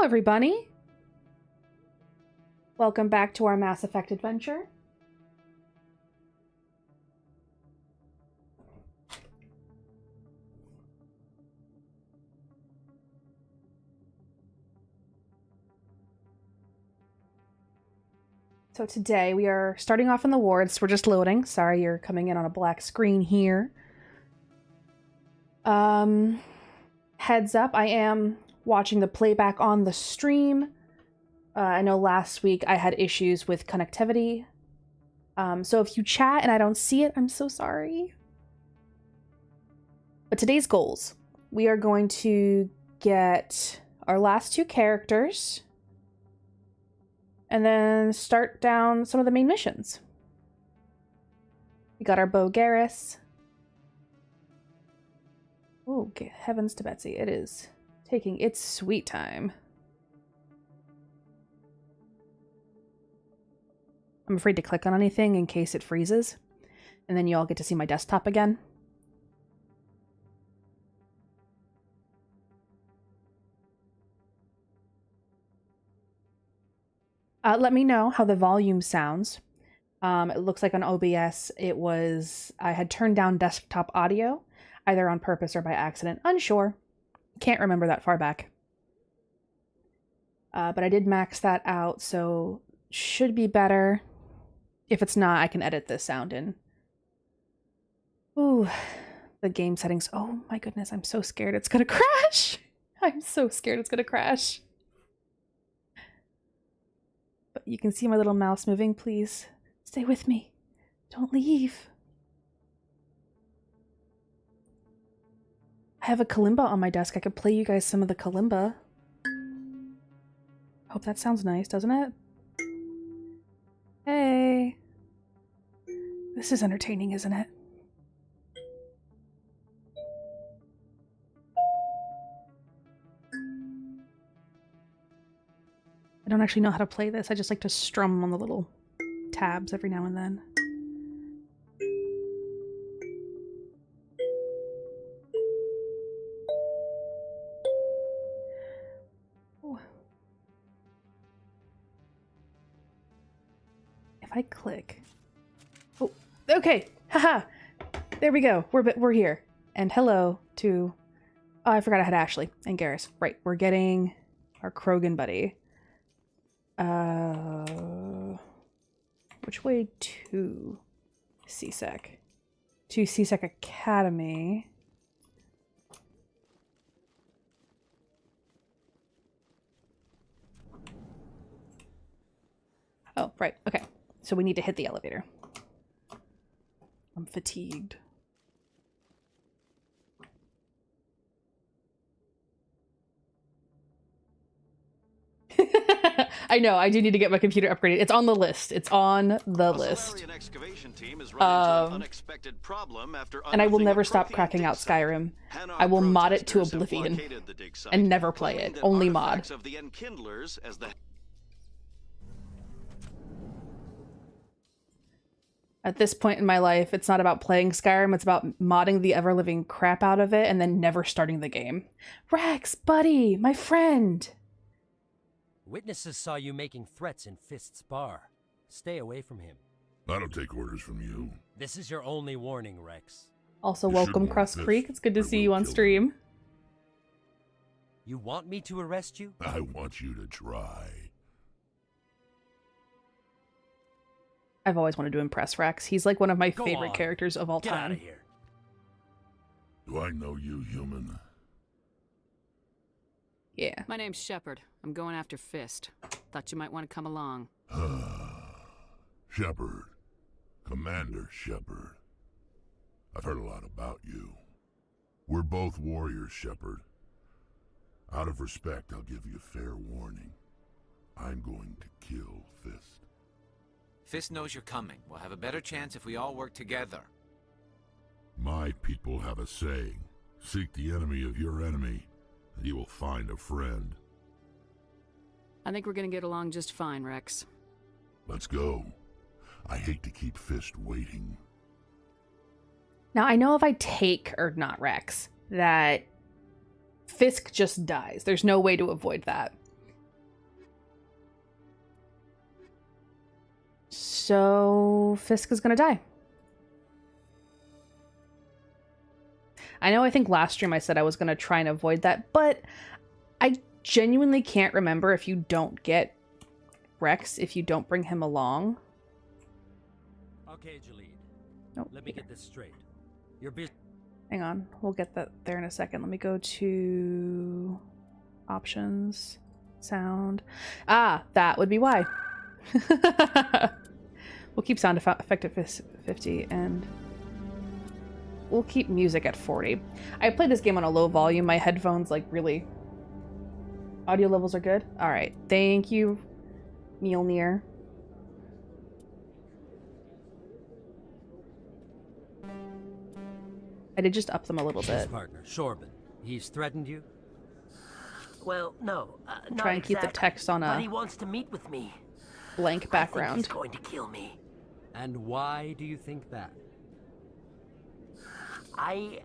everybody! Welcome back to our Mass Effect adventure. So today we are starting off in the wards. We're just loading. Sorry, you're coming in on a black screen here. Heads up, I am watching the playback on the stream. I know last week I had issues with connectivity. So if you chat and I don't see it, I'm so sorry. But today's goals. We are going to get our last two characters and then start down some of the main missions. We got our Beau Garrus. Oh, heavens to Betsy. It is taking its sweet time. I'm afraid to click on anything in case it freezes. And then you all get to see my desktop again. Let me know how the volume sounds. It looks like on OBS I had turned down desktop audio, either on purpose or by accident. Unsure. Can't remember that far back. But I did max that out, so should be better. If it's not, I can edit this sound in. Ooh, the game settings. Oh my goodness, I'm so scared it's gonna crash. I'm so scared it's gonna crash. But you can see my little mouse moving. Please stay with me. Don't leave. I have a kalimba on my desk. I could play you guys some of the kalimba. Hope that sounds nice, doesn't it? Hey. This is entertaining, isn't it? I don't actually know how to play this. I just like to strum on the little tabs every now and then. Ooh. If I click... Oh, okay! Haha! There we go. We're here. And hello to... Oh, I forgot I had Ashley and Garrus. Right, we're getting our Krogan buddy. Which way to C-Sec? To C-Sec Academy. Oh, right. Okay. So we need to hit the elevator. I'm fatigued. I know, I do need to get my computer upgraded. It's on the list. It's on the list. And I will never stop cracking out Skyrim. I will mod it to oblivion and never play it. Only mod. At this point in my life, it's not about playing Skyrim, it's about modding the ever-living crap out of it and then never starting the game. Rex, buddy, my friend! Witnesses saw you making threats in Fist's bar. Stay away from him. I don't take orders from you. This is your only warning, Rex. Also, welcome Cross Creek. It's good to see you on stream. You want me to arrest you? I want you to try. I've always wanted to impress Rex. He's like one of my favorite characters of all time. Get out of here. Do I know you, human? Yeah. My name's Shepard. I'm going after Fist. Thought you might want to come along. Shepard. Commander Shepard. I've heard a lot about you. We're both warriors, Shepard. Out of respect, I'll give you fair warning. I'm going to kill Fist. Fist knows you're coming. We'll have a better chance if we all work together. My people have a saying. Seek the enemy of your enemy, and you will find a friend. I think we're gonna get along just fine, Rex. Let's go. I hate to keep Fist waiting. Now, I know if I take, or not Rex, that Fisk just dies. There's no way to avoid that. So Fisk is gonna die. I think last stream I said I was gonna try and avoid that, but I genuinely can't remember if you don't get Rex if you don't bring him along. Okay, Jalid. Nope. Let me get this straight. You're busy. Hang on, we'll get that there in a second. Let me go to options, sound. Ah, that would be why. We'll keep sound effect at 50 and we'll keep music at 40. I played this game on a low volume. My headphones really audio levels are good. All right, thank you, Mjolnir. I did just up them a little His bit. partner, Shorban. He's threatened you? Well, no. Not Try and keep the exactly, text on but a he wants to meet with me. blank I think background. he's going to kill me. And why do you think that? I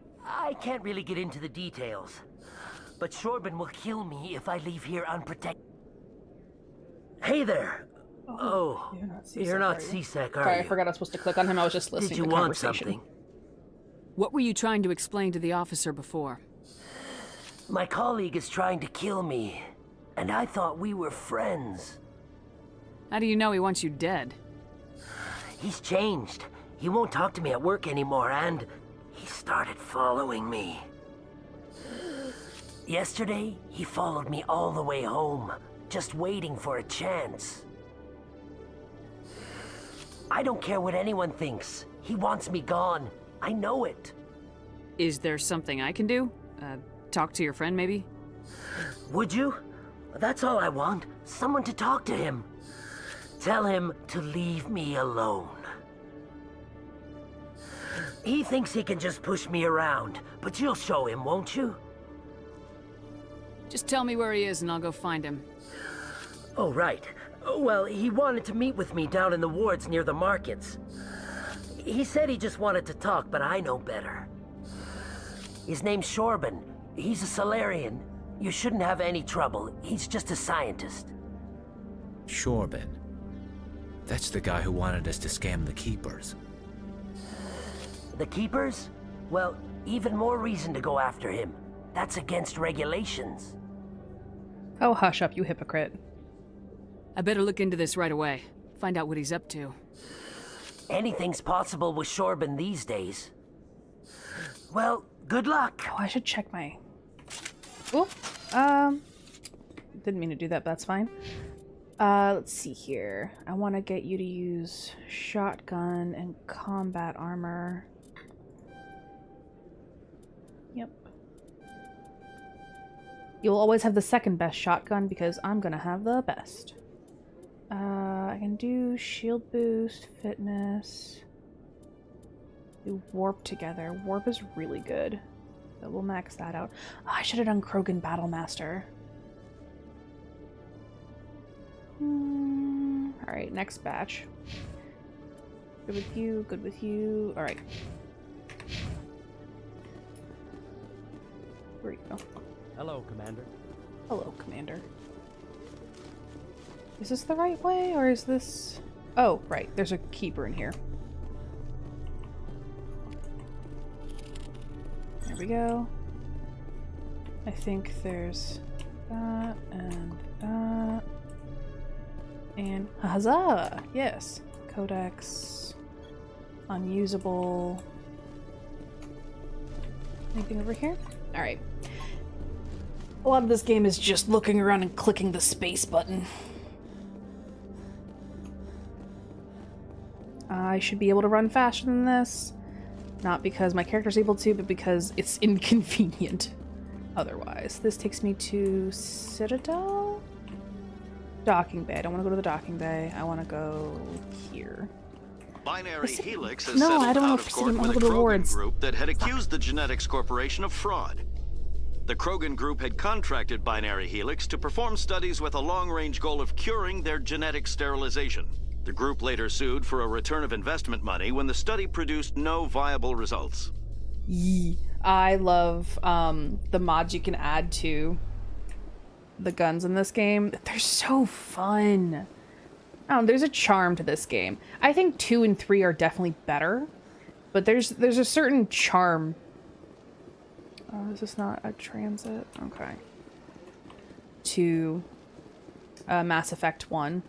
can't really get into the details. But Shorban will kill me if I leave here unprotected. Hey there. Oh, you're not C-Sec, are Sorry, you? I forgot I was supposed to click on him. I was just listening Did to you the want conversation. something? What were you trying to explain to the officer before? My colleague is trying to kill me, and I thought we were friends. How do you know he wants you dead? He's changed. He won't talk to me at work anymore, and he started following me. Yesterday, he followed me all the way home, just waiting for a chance. I don't care what anyone thinks. He wants me gone. I know it. Is there something I can do? Talk to your friend, maybe? Would you? That's all I want. Someone to talk to him. Tell him to leave me alone. He thinks he can just push me around, but you'll show him, won't you? Just tell me where he is and I'll go find him. Oh, right. Well, he wanted to meet with me down in the wards near the markets. He said he just wanted to talk, but I know better. His name's Shorban. He's a Solarian. You shouldn't have any trouble. He's just a scientist. Shorban. That's the guy who wanted us to scam the Keepers. The Keepers? Well, even more reason to go after him. That's against regulations. Oh, hush up, you hypocrite. I better look into this right away. Find out what he's up to. Anything's possible with Shorban these days. Well, good luck. Oh, I should check my... Oh, didn't mean to do that, but that's fine. Let's see here. I want to get you to use shotgun and combat armor. Yep. You'll always have the second best shotgun because I'm gonna have the best. I can do shield boost, fitness, do warp together. Warp is really good. So we'll max that out. Oh, I should have done Krogan Battlemaster. Alright, next batch. Good with you, good with you. Alright. Where you go? Hello, Commander. Hello, Commander. Is this the right way, or is this... Oh, right. There's a keeper in here. There we go. I think there's that, and that. And huzzah! Yes. Codex. Unusable. Anything over here? Alright. A lot of this game is just looking around and clicking the space button. I should be able to run faster than this. Not because my character's able to, but because it's inconvenient otherwise. This takes me to Citadel? Docking Bay. I don't want to go to the docking bay. I want to go here. Binary Helix has No, I settled don't out want of to court see with a the Krogan rewards. group that had accused the Genetics Corporation of fraud. The Krogan group had contracted Binary Helix to perform studies with a long-range goal of curing their genetic sterilization. The group later sued for a return of investment money when the study produced no viable results. Yee. I love the mods you can add to the guns in this game. They're so fun. Oh, there's a charm to this game. I think 2 and 3 are definitely better, but there's a certain charm. Oh, is this not a transit? Okay. To Mass Effect 1.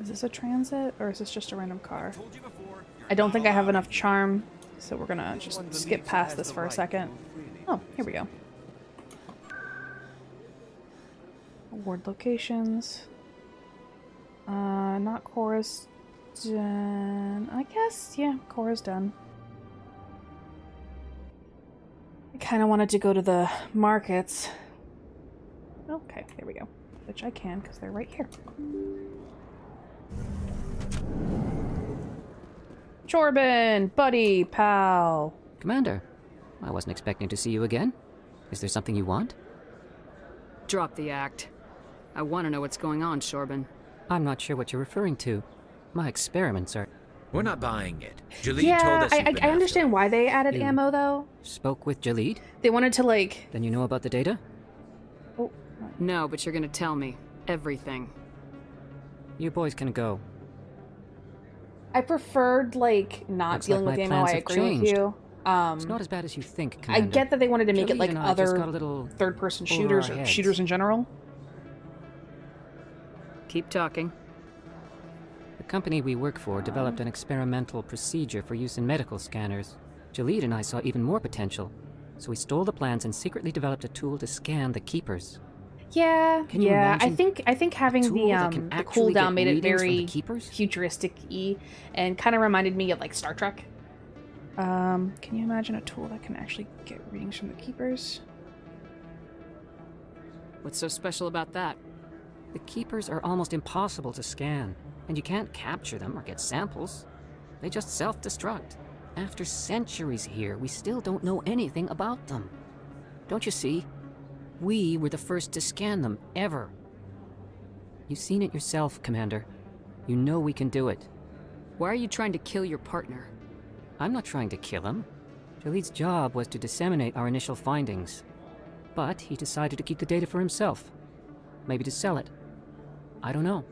Is this a transit, or is this just a random car? I don't think I have enough charm, so we're gonna just skip past this for a second. Oh, here we go. Award locations. Not Cora's done. I guess, yeah, Cora's done. I kind of wanted to go to the markets. Okay, there we go. Which I can, because they're right here. Chorbin, buddy, pal. Commander, I wasn't expecting to see you again. Is there something you want? Drop the act. I want to know what's going on, Shorbin. I'm not sure what you're referring to. My experiments are... We're not buying it. Jalid told Yeah, us you've been I understand why they added You- ammo, though. Spoke with Jalid? They wanted to, like... Then you know about the data? Oh, No, but you're gonna tell me. Everything. You boys can go. I preferred, like, not Looks dealing like with my ammo. plans I have agree changed. with you. It's not as bad as you think, I Commander. get that they wanted to make it Jalid like and I just got a other little third-person over shooters our or heads. shooters in general. Keep talking. The company we work for developed an experimental procedure for use in medical scanners. Jalid and I saw even more potential, so we stole the plans and secretly developed a tool to scan the Keepers. Yeah, Can you yeah. imagine I think having tool that can the actually cooldown get made it readings from the very Keepers? futuristic-y and kind of reminded me of like Star Trek. Can you imagine a tool that can actually get readings from the Keepers? What's so special about that? The Keepers are almost impossible to scan, and you can't capture them or get samples. They just self-destruct. After centuries here, we still don't know anything about them. Don't you see? We were the first to scan them, ever. You've seen it yourself, Commander. You know we can do it. Why are you trying to kill your partner? I'm not trying to kill him. Jalid's job was to disseminate our initial findings. But he decided to keep the data for himself. Maybe to sell it. I don't know.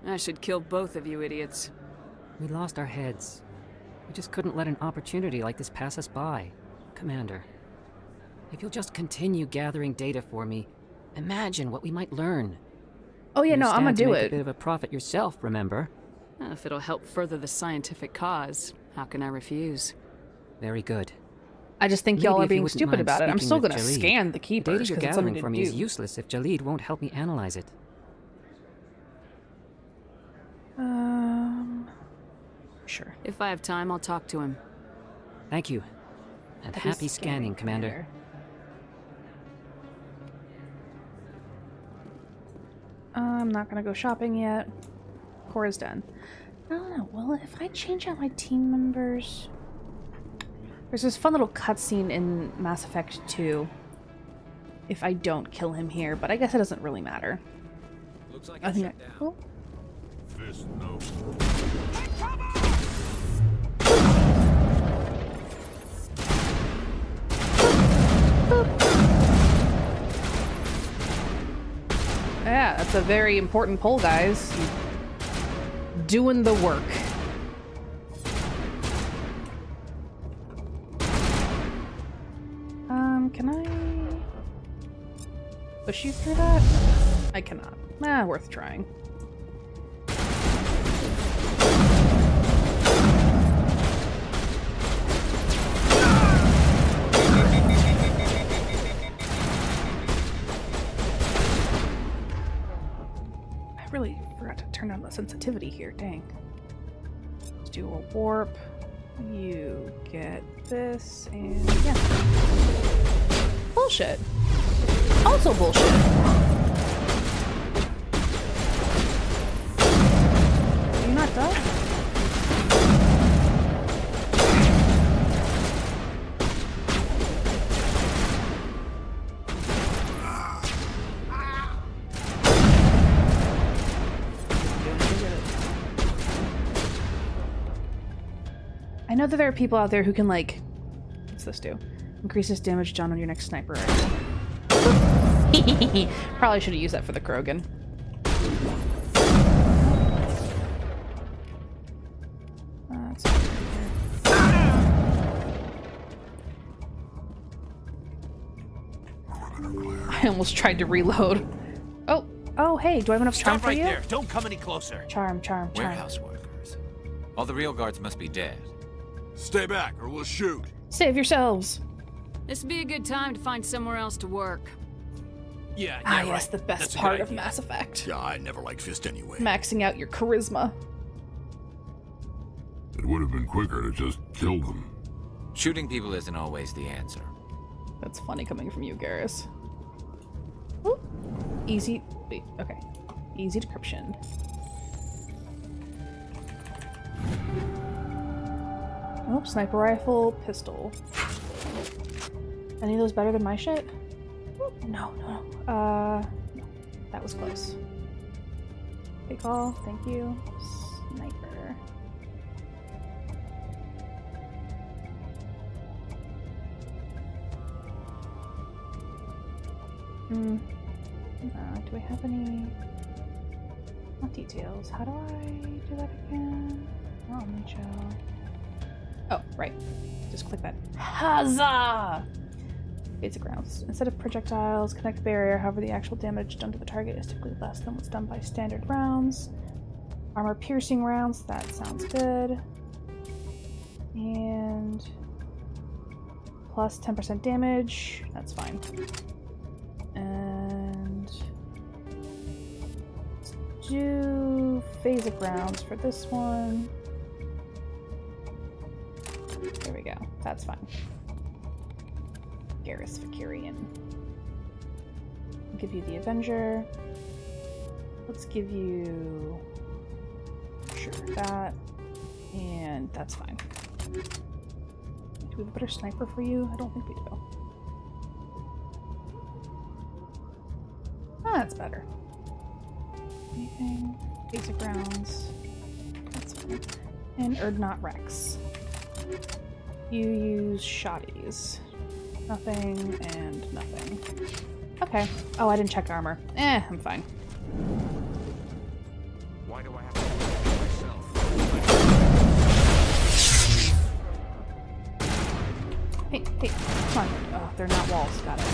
I should kill both of you idiots. We lost our heads. We just couldn't let an opportunity like this pass us by. Commander, if you'll just continue gathering data for me, imagine what we might learn. Oh yeah, You no, I'm gonna stand to do make a it. bit of a profit yourself, remember? If it'll help further the scientific cause, how can I refuse? Very good. I just think Maybe y'all are if you being wouldn't stupid mind about it. I'm speaking still with gonna Jalid. scan the The Keepers data you're because it's something gathering to for me do. is useless if Jalid won't help me analyze it. Sure. If I have time, I'll talk to him. Thank you. And happy scanning, Commander. I'm not gonna go shopping yet. Cora's done. I don't know. Well, if I change out my team members... There's this fun little cutscene in Mass Effect 2. If I don't kill him here, but I guess it doesn't really matter. Looks like I think shut down. oh. Fist no. Yeah, that's a very important poll, guys. Doing the work. Can I push you through that? I cannot. Worth trying. I really forgot to turn down the sensitivity here, dang. Let's do a warp. You get this, and yeah. Bullshit. Also bullshit. Are you not done? I know that there are people out there who can, like... What's this do? Increases damage done on your next sniper rifle. Probably should have used that for the Krogan. That's over here. I almost tried to reload. Oh, hey, do I have enough charm for you? Stop right there. Don't come any closer. Charm. Warehouse workers. All the real guards must be dead. Stay back or we'll shoot. Save yourselves. This would be a good time to find somewhere else to work. Yeah, Yes, right. the best That's a part good of idea. Mass Effect. Yeah, I never liked Fist anyway. Maxing out your charisma. It would have been quicker to just kill them. Shooting people isn't always the answer. That's funny coming from you, Garrus. Ooh. Easy. Wait, okay. Easy decryption. Oh, sniper rifle, pistol. Any of those better than my shit? No. No, that was close. Big call, thank you. Sniper. Do we have any... Not details. How do I do that again? Oh, Micho. Oh, right. Just click that. Huzzah! Basic rounds. Instead of projectiles, connect barrier. However, the actual damage done to the target is typically less than what's done by standard rounds. Armor piercing rounds. That sounds good. And plus 10% damage. That's fine. And let's do phasic rounds for this one. There we go. That's fine. Garrus Vakarian. I'll give you the Avenger. Let's give you... Sure, that. And that's fine. Do we have a better sniper for you? I don't think we do. Ah, that's better. Anything? Basic rounds. That's fine. And Erdnot Rex. You use shotties. Nothing and nothing. Okay. Oh, I didn't check armor. I'm fine. Why do I have to do it myself? Hey, come on. Oh, they're not walls. Got it.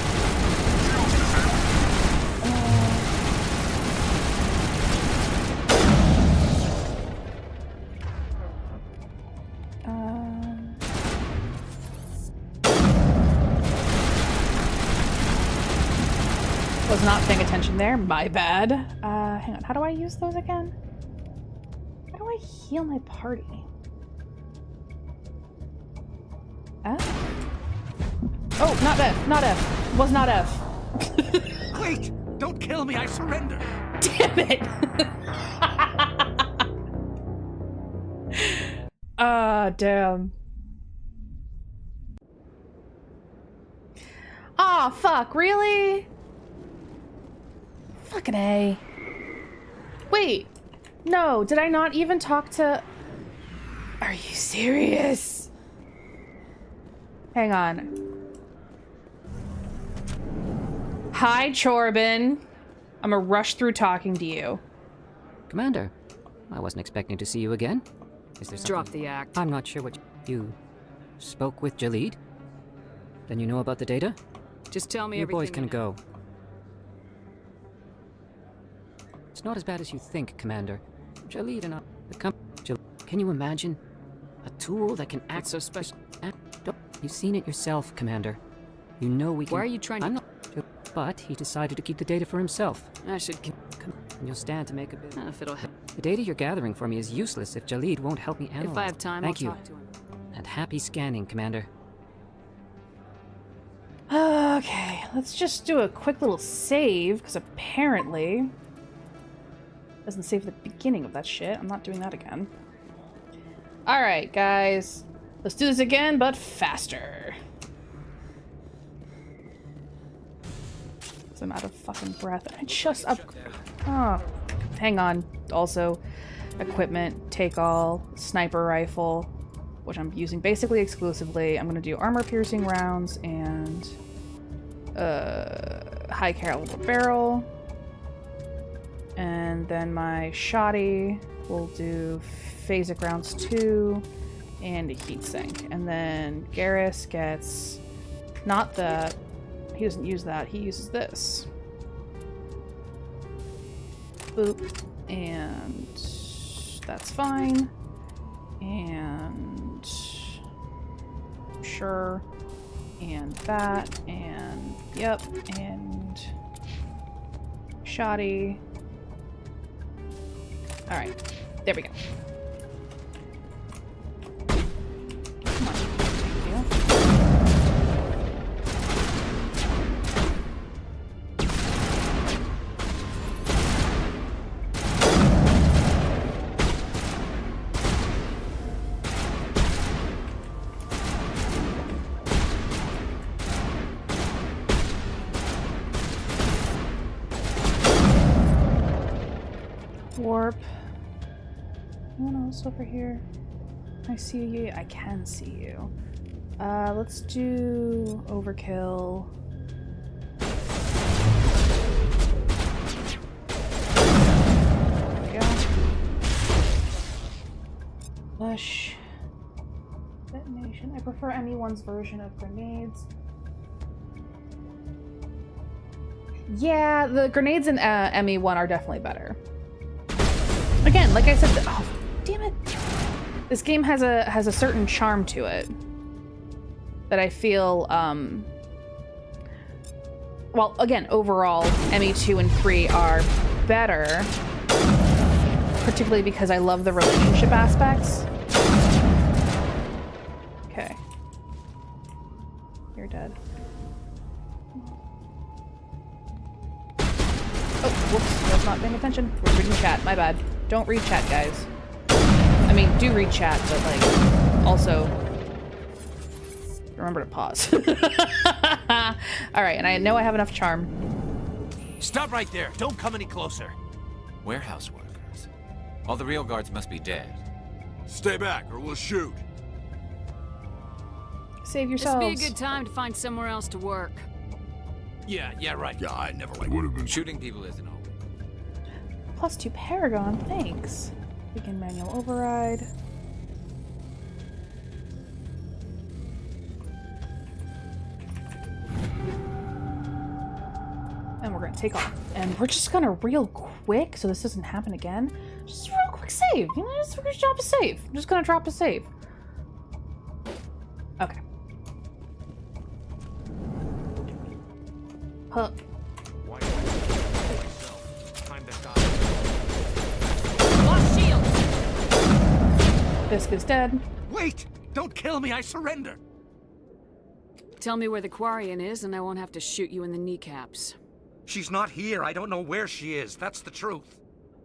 Was not paying attention there. My bad. Hang on. How do I use those again? How do I heal my party? F? Oh, not F. Not F. Was not F. Wait! Don't kill me, I surrender! Damn it! Damn. Aw, fuck, really? Fucking A. Wait. No, did I not even talk to... Are you serious? Hang on. Hi, Chorbin. I'm gonna rush through talking to you. Commander, I wasn't expecting to see you again. Is there something... Drop the act. I'm not sure what you... spoke with Jalid? Then you know about the data? Just tell me You everything. boys can you know. go. It's not as bad as you think, Commander. Jalid and I... Can you imagine? A tool that can act so special. You've seen it yourself, Commander. You know we can... Why are you trying to... I'm not... But he decided to keep the data for himself. I should... And you'll stand to make a bit... If it'll help. The data you're gathering for me is useless if Jalid won't help me analyze. If I have time, Thank I'll you. talk to him. And happy scanning, Commander. Okay, let's just do a quick little save, because apparently... Doesn't save the beginning of that shit. I'm not doing that again. Alright, guys. Let's do this again, but faster. I'm out of fucking breath. I just up... Oh, hang on. Also, equipment, take all, sniper rifle. which I'm using basically exclusively. I'm gonna do armor piercing rounds and high caliber barrel. And then my shoddy will do phasic rounds 2 and a heat sink. And then Garrus gets not that. He doesn't use that. He uses this. Boop. And that's fine. And sure. And that. And yep. And shoddy. Alright. There we go. Come on. Thank you. Warp. Anyone else over here? I see you. I can see you. Let's do overkill. There we go. Flush. Detonation. I prefer ME1's version of grenades. Yeah, the grenades in ME1 are definitely better. Again, like I said, oh, damn it. This game has a certain charm to it that I feel, well, again, overall, ME2 and 3 are better, particularly because I love the relationship aspects. Okay. You're dead. Oh, whoops, I was not paying attention. We're reading chat, my bad. Don't read chat, guys. I mean, do read chat, but, like, also remember to pause. Alright, and I know I have enough charm. Stop right there. Don't come any closer. Warehouse workers. All the real guards must be dead. Stay back or we'll shoot. Save This yourselves. would be a good time to find somewhere else to work. Yeah, right. Yeah, I never It liked would have been Shooting people isn't always. +2 Paragon, thanks. Begin manual override. And we're gonna take off. And we're just gonna real quick, so this doesn't happen again. Just a real quick save. You know, just drop a save. I'm just gonna drop a save. Okay. Huh. Lost shield! Fisk is dead. Wait! Don't kill me, I surrender! Tell me where the Quarian is and I won't have to shoot you in the kneecaps. She's not here. I don't know where she is. That's the truth.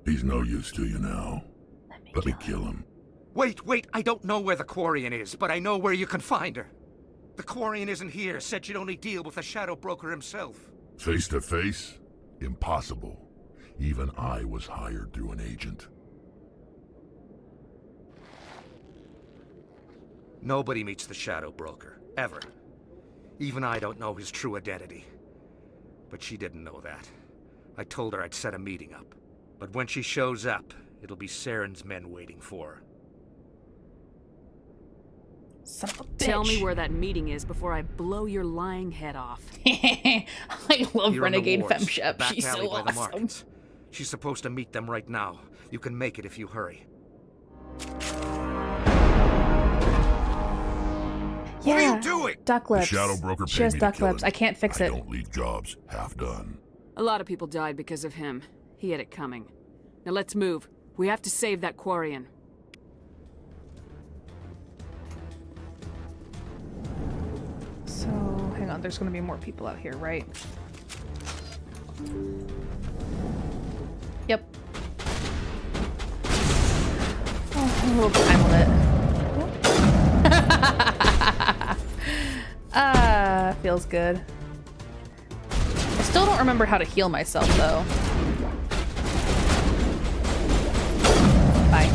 He's no use to you now. Let me kill him. Wait, I don't know where the Quarian is, but I know where you can find her. The Quarian isn't here. Said you'd only deal with the Shadow Broker himself. Face to face? Impossible. Even I was hired through an agent. Nobody meets the Shadow Broker, ever. Even I don't know his true identity. But she didn't know that. I told her I'd set a meeting up. But when she shows up, it'll be Saren's men waiting for her. Son of a bitch. Tell me where that meeting is before I blow your lying head off. I love Here on the Renegade wards, Femshep. back She's alley so by the awesome. markets. She's supposed to meet them right now. You can make it if you hurry. Yeah. What are you doing? Duck The lips. Shadow Broker She paid has me to duck kill lips. him. I can't fix I it. don't leave jobs half done. A lot of people died because of him. He had it coming. Now let's move. We have to save that Quarian. So, hang on. There's going to be more people out here, right? Yep. Oh, a little time limit. Feels good. I still don't remember how to heal myself, though. Bye.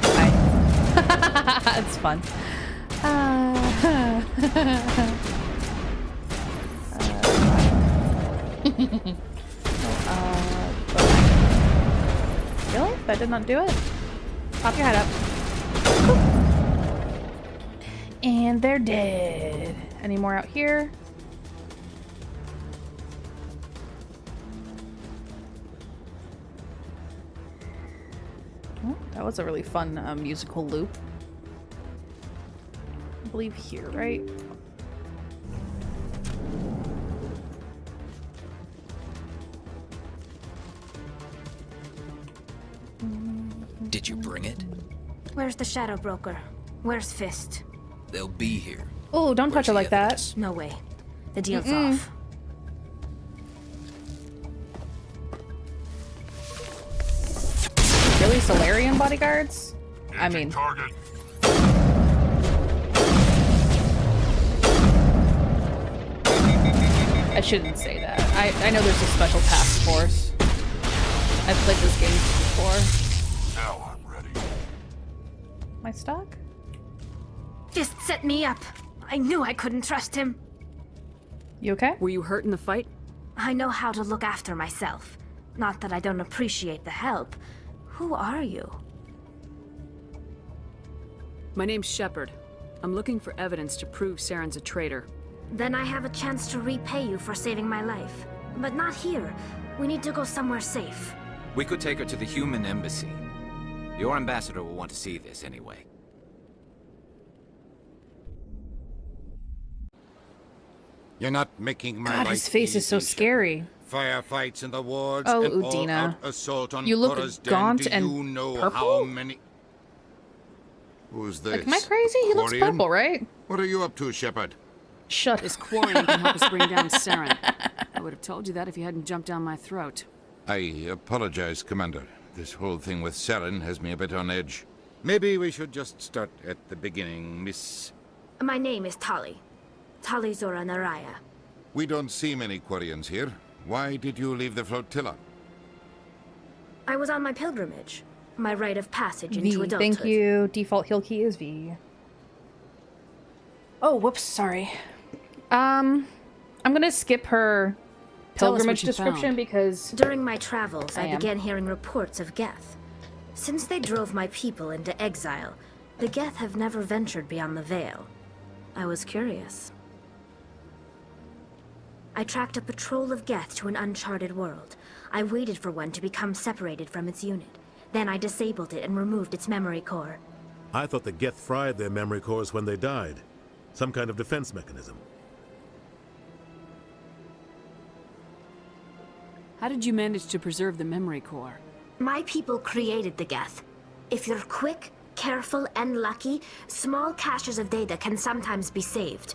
Bye. It's fun. Really? That did not do it? Pop your head up. And they're dead. Any more out here? Oh, that was a really fun musical loop. I believe here, right? Did you bring it? Where's the Shadow Broker? Where's Fist? They'll be here. Oh, don't touch her like that. No way. The deal's off. Really, Solarian bodyguards? I mean, Target. I shouldn't say that. I know there's a special task force. I've played this game before. Now I'm ready. My stock? Fist set me up. I knew I couldn't trust him. You okay? Were you hurt in the fight? I know how to look after myself. Not that I don't appreciate the help. Who are you? My name's Shepard. I'm looking for evidence to prove Saren's a traitor. Then I have a chance to repay you for saving my life. But not here. We need to go somewhere safe. We could take her to the human embassy. Your ambassador will want to see this anyway. You're not making my God, life his face is so easy, scary. Firefights in the wards Oh, and Udina. all-out assault on You look Cora's Den. gaunt Do and you know purple? how many? Who's this? Like, am I crazy? He looks Quarian? purple, right? What are you up to, Shepard? Shut This Quarian can help us bring down Saren. I would have told you that if you hadn't jumped down my throat. I apologize, Commander. This whole thing with Saren has me a bit on edge. Maybe we should just start at the beginning, Miss... My name is Tali. Tali Zora Naraya. We don't see many Quarians here. Why did you leave the flotilla? I was on my pilgrimage. My rite of passage into V, adulthood. thank you. Default heal key is V. Oh, whoops, sorry. I'm gonna skip her Tell us what pilgrimage you description found. because During my travels, I I am. began hearing reports of Geth. Since they drove my people into exile, the Geth have never ventured beyond the Veil. I was curious. I tracked a patrol of Geth to an uncharted world. I waited for one to become separated from its unit. Then I disabled it and removed its memory core. I thought the Geth fried their memory cores when they died. Some kind of defense mechanism. How did you manage to preserve the memory core? My people created the Geth. If you're quick, careful, and lucky, small caches of data can sometimes be saved.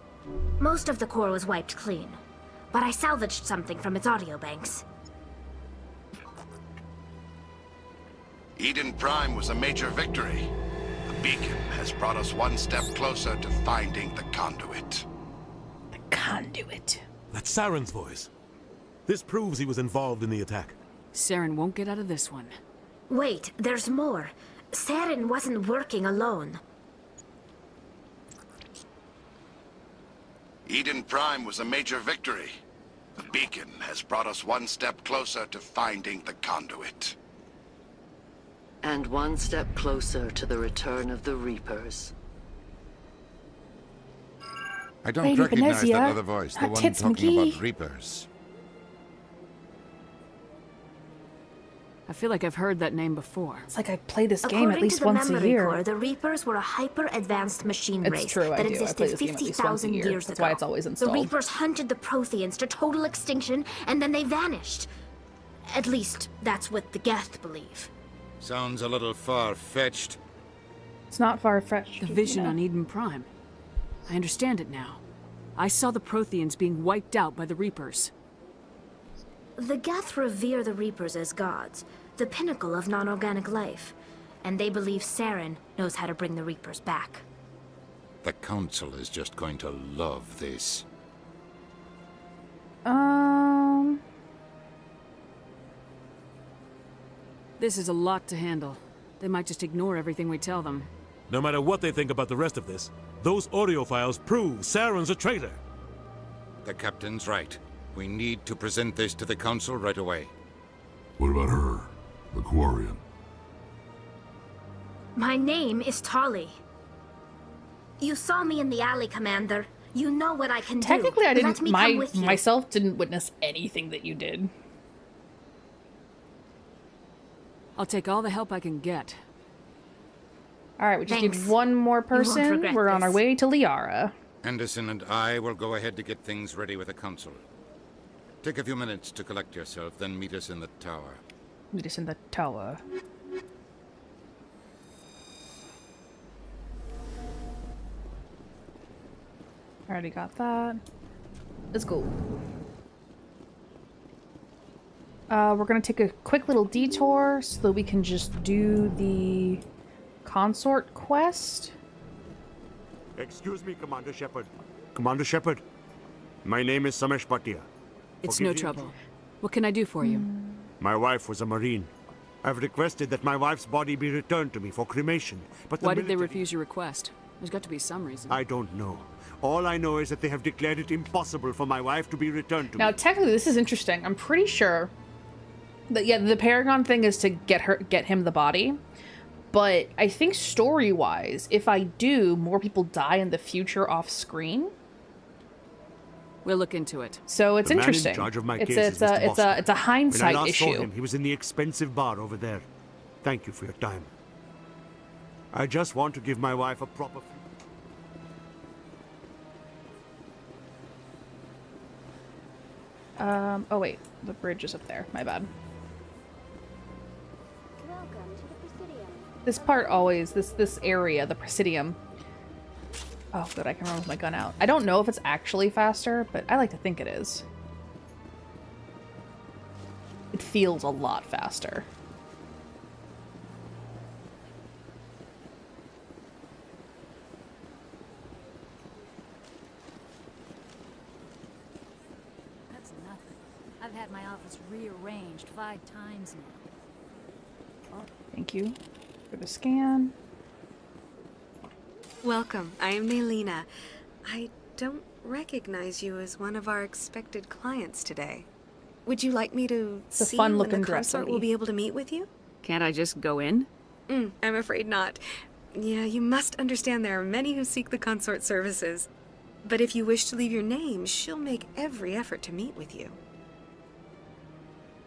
Most of the core was wiped clean, but I salvaged something from its audio banks. Eden Prime was a major victory. The beacon has brought us one step closer to finding the conduit. the conduit. That's Saren's voice. This proves he was involved in the attack. Saren won't get out of this one. Wait, there's more. Saren wasn't working alone. Eden Prime was a major victory. The beacon has brought us one step closer to finding the conduit. And one step closer to the return of the Reapers. I don't Lady recognize Venezia. that other voice, the That one Tits talking McGee. about Reapers. I feel like I've heard that name before. It's like I play this game at According least to the once a memory year. core, the Reapers were a hyper-advanced machine It's race true, I that do. I existed play this game at least once a 50,000 year. years That's ago. why it's always The installed. Reapers hunted the Protheans to total extinction, and then they vanished. At least, that's what the Geth believe. Sounds a little far-fetched. It's not far-fetched. The vision you know. on Eden Prime. I understand it now. I saw the Protheans being wiped out by the Reapers. The Geth revere the Reapers as gods, the pinnacle of non-organic life, and they believe Saren knows how to bring the Reapers back. The Council is just going to love this. This is a lot to handle. They might just ignore everything we tell them. No matter what they think about the rest of this, those audio files prove Saren's a traitor. The captain's right. We need to present this to the council right away. What about her, the Quarian? My name is Tolly. You saw me in the alley, Commander. You know what I can do. Technically, I Let didn't. me come with you. Myself didn't witness anything that you did. I'll take all the help I can get. All right, we just Thanks. need one more You won't person. regret We're on our this. way to Liara. Anderson and I will go ahead to get things ready with the council. Take a few minutes to collect yourself, then meet us in the tower. Meet us in the tower. Already got that. Let's go. We're gonna take a quick little detour so that we can just do the consort quest. Excuse me, Commander Shepard. Commander Shepard, my name is Samesh Bhatia. It's no trouble. What can I do for you? My wife was a Marine. I've requested that my wife's body be returned to me for cremation, but Why did they refuse your request? There's got to be some reason. I don't know. All I know is that they have declared it impossible for my wife to be returned to Now, me. technically, this is interesting. I'm pretty sure that, yeah, the Paragon thing is to get him the body. But I think story-wise, if I do, more people die in the future off-screen. We'll look into it. So it's The man interesting. in charge of my it's case a, is it's a, Mr. it's a, Bosco. it's a hindsight When I last saw issue. him, he was in the expensive bar over there. Thank you for your time. I just want to give my wife a proper... Oh wait, the bridge is up there. My bad. This part always, this area, the Presidium. Oh, good, I can run with my gun out. I don't know if it's actually faster, but I like to think it is. It feels a lot faster. That's nothing. I've had my office rearranged 5 times now. Thank you for the scan. Welcome. I am Naylina. I don't recognize you as one of our expected clients today. Would you like me to It's a see fun-looking when the dress consort will lady. be able to meet with you? Can't I just go in? I'm afraid not. Yeah, you must understand there are many who seek the consort services. But if you wish to leave your name, she'll make every effort to meet with you.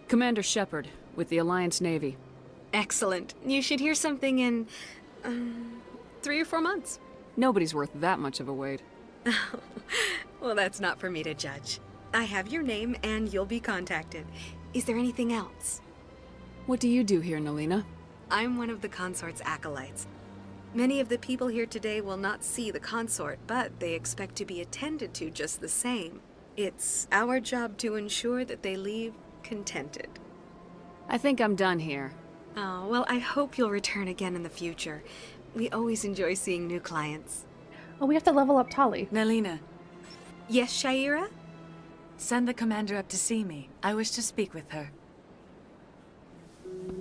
Commander Shepard, with the Alliance Navy. Excellent. You should hear something in 3 or 4 months. Nobody's worth that much of a wait. Well, that's not for me to judge. I have your name and you'll be contacted. Is there anything else? What do you do here, Naylina? I'm one of the consort's acolytes. Many of the people here today will not see the consort, but they expect to be attended to just the same. It's our job to ensure that they leave contented. I think I'm done here. Oh, well, I hope you'll return again in the future. We always enjoy seeing new clients. Oh, we have to level up Tali. Naylina, Yes, Shaira? send the commander up to see me. I wish to speak with her.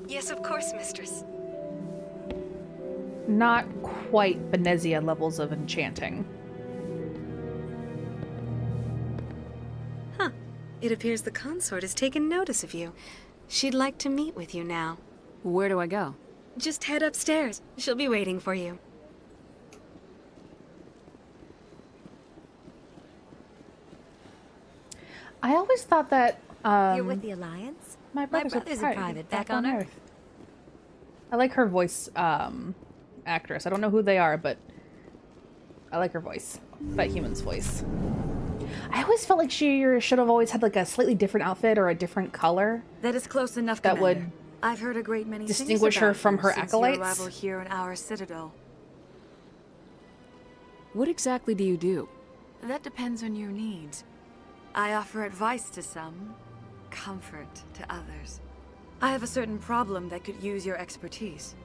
Yes, of course, mistress. Not quite Benezia levels of enchanting. Huh. It appears the consort has taken notice of you. She'd like to meet with you now. Where do I go? Just head upstairs. She'll be waiting for you. I always thought that You're with the Alliance? my brother's, a private back on Earth. I like her voice actress. I don't know who they are, but I like her voice. But human's voice. I always felt like she should have always had like a slightly different outfit or a different color. That is close enough, That Commander. would I've heard a great many things distinguish her about from you her since acolytes. your arrival here in our citadel. What exactly do you do? That depends on your needs. I offer advice to some, comfort to others. I have a certain problem that could use your expertise.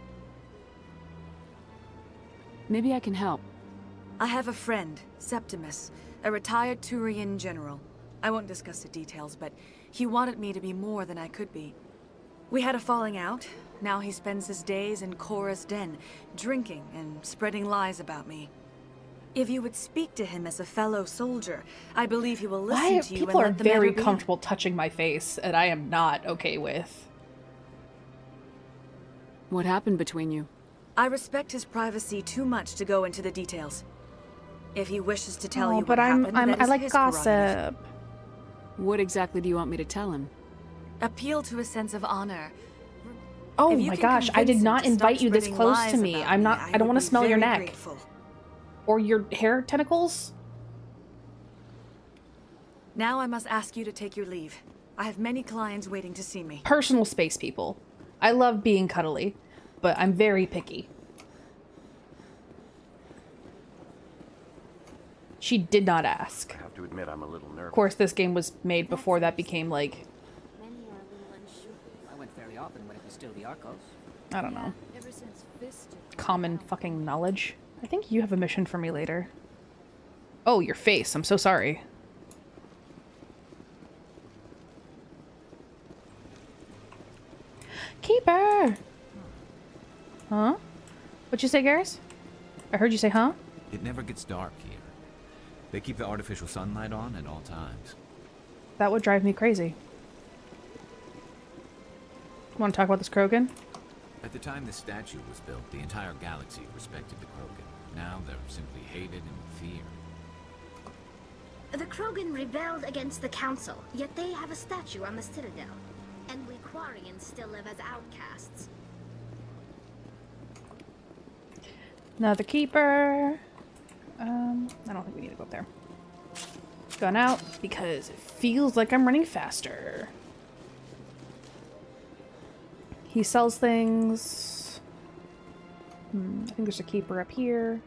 Maybe I can help. I have a friend, Septimus, a retired Turian general. I won't discuss the details, but he wanted me to be more than I could be. We had a falling out. Now he spends his days in Cora's den, drinking and spreading lies about me. If you would speak to him as a fellow soldier, I believe he will listen to you People and are let the matter very be. comfortable touching my face, and I am not okay with. What happened between you? I respect his privacy too much to go into the details. If he wishes to tell you but what happened, that I is like his gossip. prerogative. What exactly do you want me to tell him? Appeal to a sense of honor. Oh If you my can gosh, I convince did him not to stop invite you this spreading close to lies me. about I'm me, not I don't would want to be smell your very neck. grateful. Or your hair tentacles. Now I must ask you to take your leave. I have many clients waiting to see me. Personal space, people. I love being cuddly, but I'm very picky. She did not ask. I have to admit, I'm a little nervous. Of course, this game was made before that became, like, I went fairly often when it was still the Arcos. I don't know, Ever since Fister. common fucking knowledge. I think you have a mission for me later. Oh, your face. I'm so sorry. Keeper! Huh? What'd you say, Garrus? I heard you say, huh? It never gets dark here. They keep the artificial sunlight on at all times. That would drive me crazy. Want to talk about this Krogan? At the time this statue was built, the entire galaxy respected the Krogan. Now they're simply hated and feared. The Krogan rebelled against the Council, yet they have a statue on the Citadel. And we Quarians still live as outcasts. Another Keeper. I don't think we need to go up there. Gone out because it feels like I'm running faster. He sells things. I think there's a Keeper up here.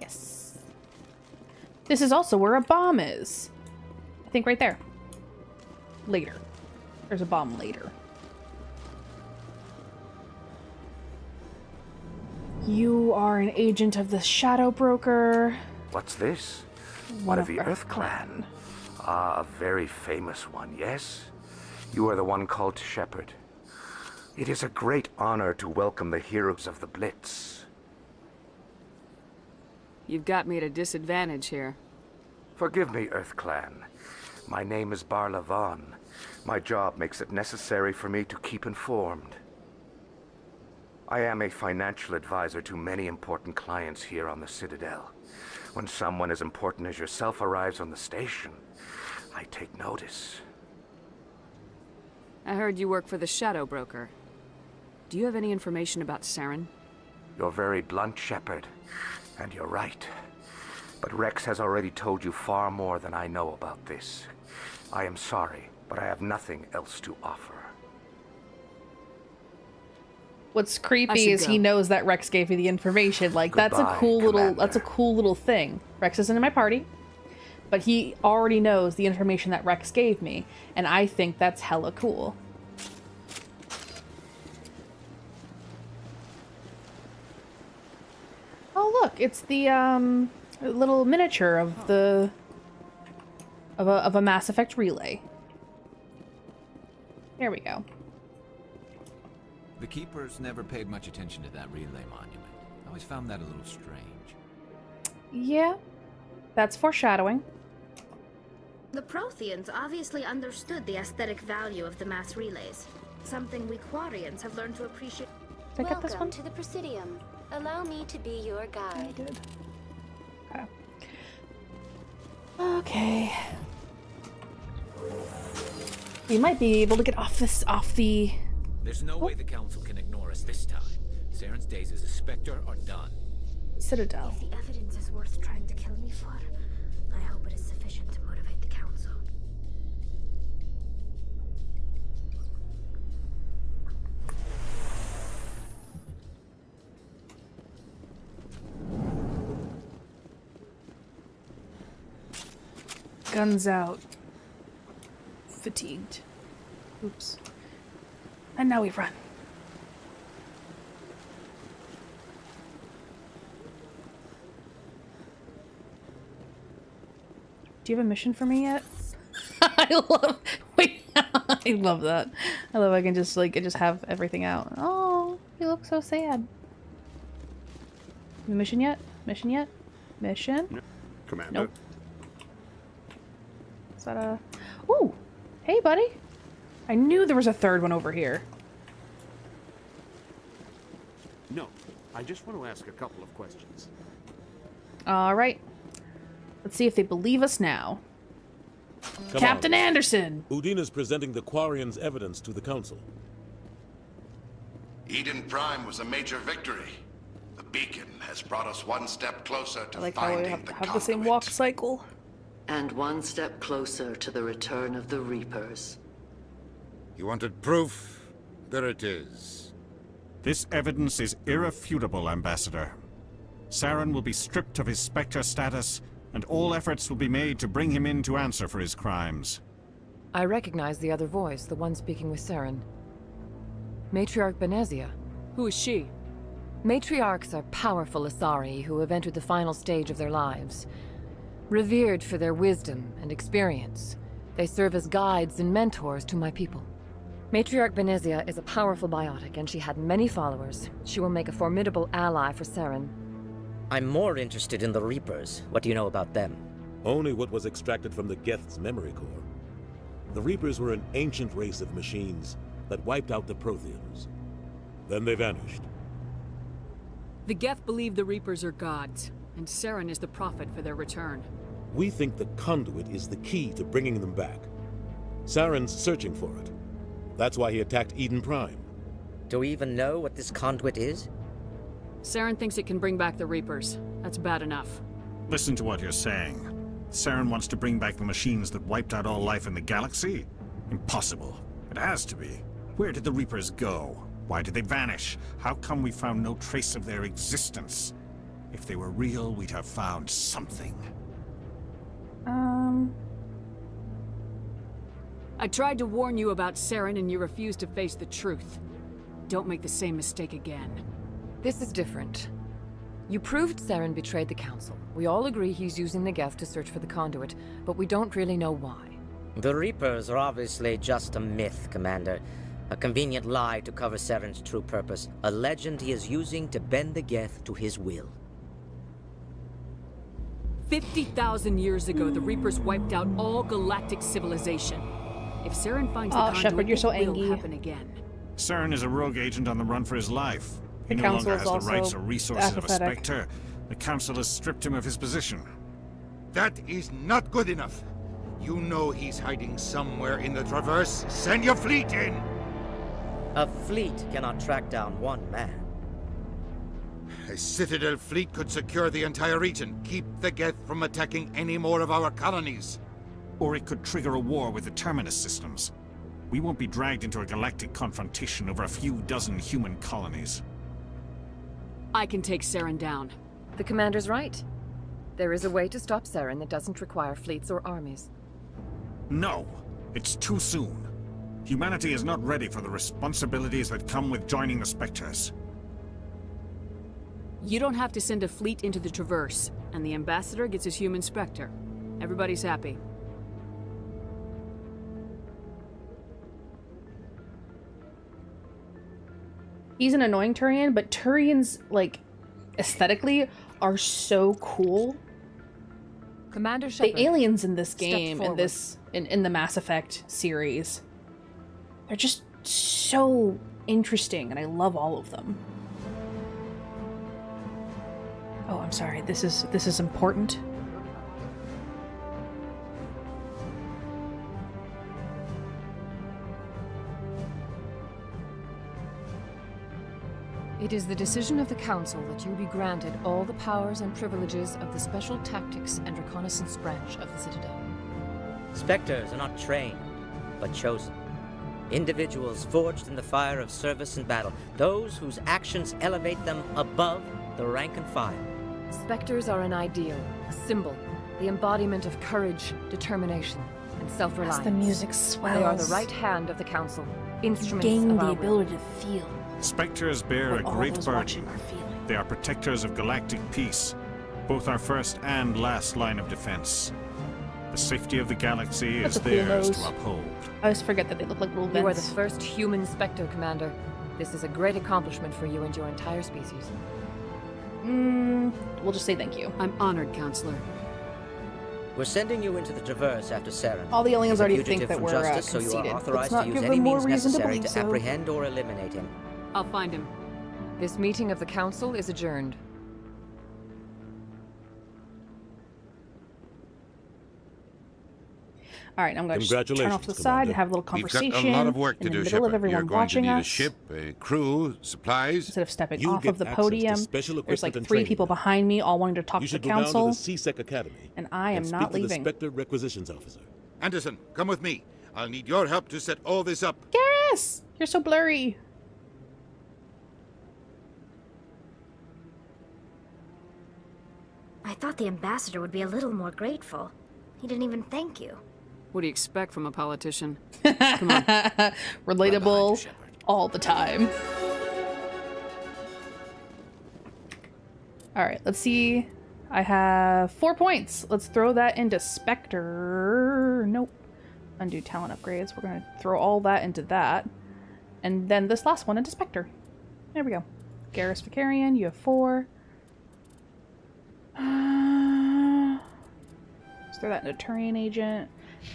Yes. This is also where a bomb is. I think right there. Later. There's a bomb later. You are an agent of the Shadow Broker. What's this? One of the Earth Clan. Ah, a very famous one, yes? You are the one called Shepherd. It is a great honor to welcome the heroes of the Blitz. You've got me at a disadvantage here. Forgive me, Earth Clan. My name is Barla Vaughn. My job makes it necessary for me to keep informed. I am a financial advisor to many important clients here on the Citadel. When someone as important as yourself arrives on the station, I take notice. I heard you work for the Shadow Broker. Do you have any information about Saren? You're very blunt, Shepherd, and you're right. But Rex has already told you far more than I know about this. I am sorry, but I have nothing else to offer. What's creepy is he knows that Rex gave me the information. Like, that's a cool little thing. Rex isn't in my party, but he already knows the information that Rex gave me, and I think that's hella cool. Oh look, it's the little miniature of the of a Mass Effect relay. There we go. The Keepers never paid much attention to that relay monument. I always found that a little strange. Yeah, that's foreshadowing. The Protheans obviously understood the aesthetic value of the mass relays. Something we Quarians have learned to appreciate. Did I get this one? Welcome to the Presidium. Allow me to be your guide. Okay. Okay. We might be able to get off the... There's no way the Council can ignore us this time. Saren's days as a Specter are done. Citadel. If the evidence is worth trying to kill me for, I hope it is sufficient to motivate the Council. Guns out. Fatigued. Oops. And now we run. Do you have a mission for me yet? I love... Wait, I I love that. I love I can just have everything out. Oh, you look so sad. Mission yet? Mission yet? Mission? Commander. Nope. Is that a... Ooh! Hey, buddy! I knew there was a third one over here. No, I just want to ask a couple of questions. Alright. Let's see if they believe us now. Captain Anderson! Udina's presenting the Quarians' evidence to the Council. Eden Prime was a major victory. The beacon has brought us one step closer to I like how we finding the have the same walk cycle. And one step closer to the return of the Reapers. You wanted proof? There it is. This evidence is irrefutable, Ambassador. Saren will be stripped of his Specter status, and all efforts will be made to bring him in to answer for his crimes. I recognize the other voice, the one speaking with Saren. Matriarch Benezia. Who is she? Matriarchs are powerful Asari who have entered the final stage of their lives. Revered for their wisdom and experience, they serve as guides and mentors to my people. Matriarch Benezia is a powerful biotic, and she had many followers. She will make a formidable ally for Saren. I'm more interested in the Reapers. What do you know about them? Only what was extracted from the Geth's memory core. The Reapers were an ancient race of machines that wiped out the Protheans. Then they vanished. The Geth believe the Reapers are gods, and Saren is the prophet for their return. We think the conduit is the key to bringing them back. Saren's searching for it. That's why he attacked Eden Prime. Do we even know what this conduit is? Saren thinks it can bring back the Reapers. That's bad enough. Listen to what you're saying. Saren wants to bring back the machines that wiped out all life in the galaxy? Impossible. It has to be. Where did the Reapers go? Why did they vanish? How come we found no trace of their existence? If they were real, we'd have found something. I tried to warn you about Saren and you refused to face the truth. Don't make the same mistake again. This is different. You proved Saren betrayed the Council. We all agree he's using the Geth to search for the conduit, but we don't really know why. The Reapers are obviously just a myth, Commander. A convenient lie to cover Saren's true purpose. A legend he is using to bend the Geth to his will. 50,000 years ago, the Reapers wiped out all galactic civilization. If Saren finds the conduit, Shepard, you're so it will angry. happen again. Saren is a rogue agent on the run for his life. He The no Council longer is has the rights also or resources of a apathetic. Spectre. The Council has stripped him of his position. That is not good enough. You know he's hiding somewhere in the Traverse. Send your fleet in! A fleet cannot track down one man. A Citadel fleet could secure the entire region, keep the Geth from attacking any more of our colonies. Or it could trigger a war with the Terminus systems. We won't be dragged into a galactic confrontation over a few dozen human colonies. I can take Saren down. The Commander's right. There is a way to stop Saren that doesn't require fleets or armies. No, it's too soon. Humanity is not ready for the responsibilities that come with joining the Spectres. You don't have to send a fleet into the Traverse, and the Ambassador gets his human Specter. Everybody's happy. He's an annoying Turian, but Turians, like, aesthetically, are so cool. Commander Shepard, the aliens in this step game, forward. in the Mass Effect series, they're just so interesting, and I love all of them. Oh, I'm sorry. This is important. It is the decision of the Council that you be granted all the powers and privileges of the Special Tactics and Reconnaissance Branch of the Citadel. Spectres are not trained, but chosen. Individuals forged in the fire of service and battle. Those whose actions elevate them above the rank and file. Spectres are an ideal, a symbol, the embodiment of courage, determination, and self-reliance. As the music swells, They are the right hand of the Council, instruments gain of the our ability will. to feel. Spectres bear what a all great those burden. watching are feeling. They are protectors of galactic peace, both our first and last line of defense. The safety of the galaxy That's is a cool theirs nose. to uphold. I always forget that they look like little vents. You are the first human Specter, Commander. This is a great accomplishment for you and your entire species. We'll just say thank you. I'm honored, Counselor. We're sending you into the Traverse after Saren. All the aliens He's a already fugitive think that from we're justice, so conceited. you are authorized Let's to not use give any them more means reason to necessary believe to so. apprehend or eliminate him. I'll find him. This meeting of the Council is adjourned. All right, I'm going to turn off to the side and have a little conversation We've got a lot of work to in the do, middle of Shepard. everyone You're going to watching need a us. ship, a crew, supplies. Instead of stepping You'll off get of the access to podium, special there's like equipment and 3 training people behind me all wanting to talk You to the should go down council, to the CSEC Academy and I am and speak not to leaving. the Specter Requisitions Officer. Anderson, come with me. I'll need your help to set all this up. Garrus! You're so blurry. I thought the ambassador would be a little more grateful. He didn't even thank you. What do you expect from a politician? Relatable all the time. All right, let's see. I have 4 points. Let's throw that into Specter. Nope. Undo talent upgrades. We're going to throw all that into that. And then this last one into Specter. There we go. Garrus Vicarian, you have 4. Let's throw that into Turian Agent.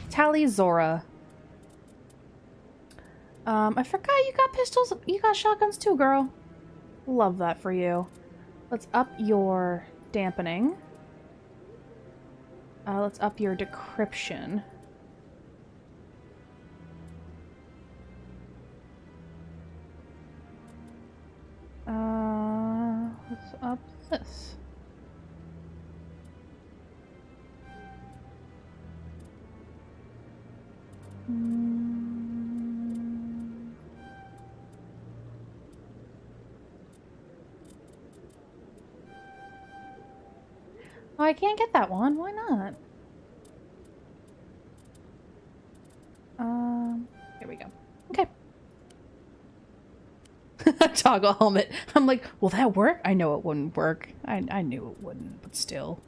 Tally Zora. I forgot you got pistols. You got shotguns too, girl. Love that for you. Let's up your dampening. Let's up your decryption. Let's up this. Oh, I can't get that one. Why not? Here we go. Okay. Toggle helmet. I'm like, will that work? I know it wouldn't work. I knew it wouldn't, but still.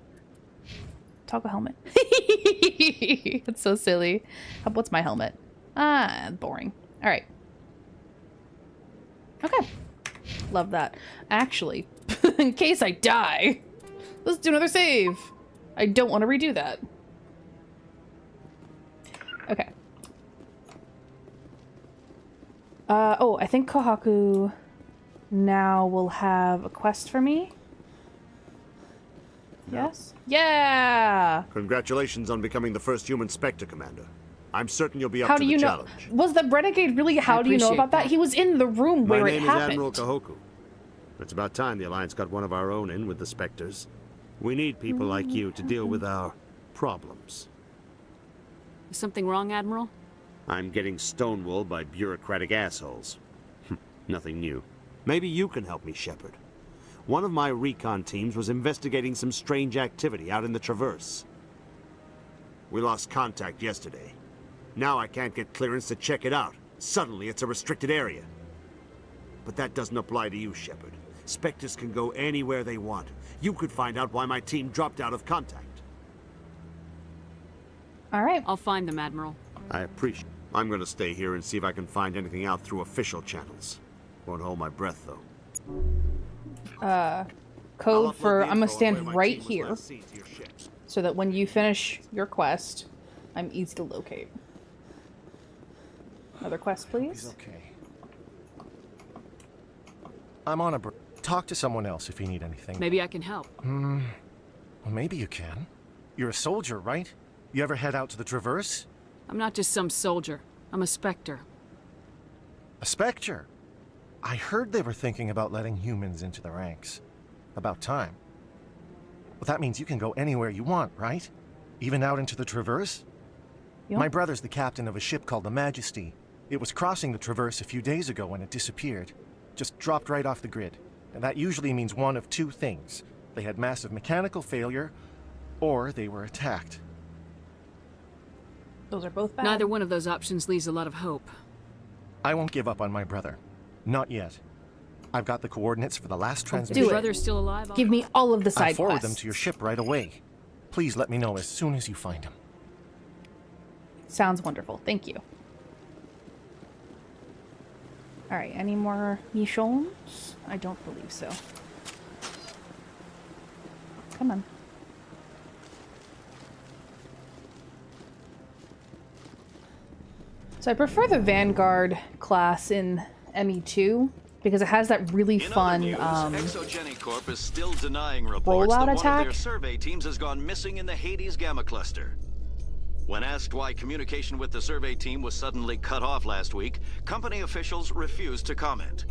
Toggle helmet. It's so silly. What's my helmet? Boring. All right. Okay. Love that. Actually, in case I die, let's do another save. I don't want to redo that. Okay. Oh, I think Kohaku now will have a quest for me. Yes? Yeah! Congratulations on becoming the first human Spectre, Commander. I'm certain you'll be up How to do the you know? challenge. Was the Renegade really? How do you know about that? He was in the room My where it name is happened. Admiral Kohaku. It's about time the Alliance got one of our own in with the Spectres. We need people like you to deal with our problems. Is something wrong, Admiral? I'm getting stonewalled by bureaucratic assholes. Nothing new. Maybe you can help me, Shepard. One of my recon teams was investigating some strange activity out in the Traverse. We lost contact yesterday. Now I can't get clearance to check it out. Suddenly it's a restricted area. But that doesn't apply to you, Shepard. Spectres can go anywhere they want. You could find out why my team dropped out of contact. All right. I'll find them, Admiral. I appreciate it. I'm going to stay here and see if I can find anything out through official channels. Won't hold my breath, though. Code for I'm gonna stand right here so that when you finish your quest, I'm easy to locate. Another quest, please. He's okay. I'm on a break. Talk to someone else if you need anything. Maybe I can help. Well, maybe you can. You're a soldier, right? You ever head out to the Traverse? I'm not just some soldier. I'm a Specter. A Spectre? I heard they were thinking about letting humans into the ranks. About time. Well, that means you can go anywhere you want, right? Even out into the Traverse? Yep. My brother's the captain of a ship called the Majesty. It was crossing the Traverse a few days ago when it disappeared. Just dropped right off the grid. And that usually means one of two things. They had massive mechanical failure, or they were attacked. Those are both bad. Neither one of those options leaves a lot of hope. I won't give up on my brother. Not yet. I've got the coordinates for the last If transmission. your brother's still alive, Give me all of the I'll side forward quests. them to your ship right away. Please let me know as soon as you find him. Sounds wonderful. Thank you. Alright, any more missions? I don't believe so. Come on. So I prefer the Vanguard class in ME2 because it has that really fun Exogeny Corp is still denying reports rollout that one attack. of their survey teams has gone missing in the Hades Gamma Cluster. When asked why communication with the survey team was suddenly cut off last week, company officials refused to comment.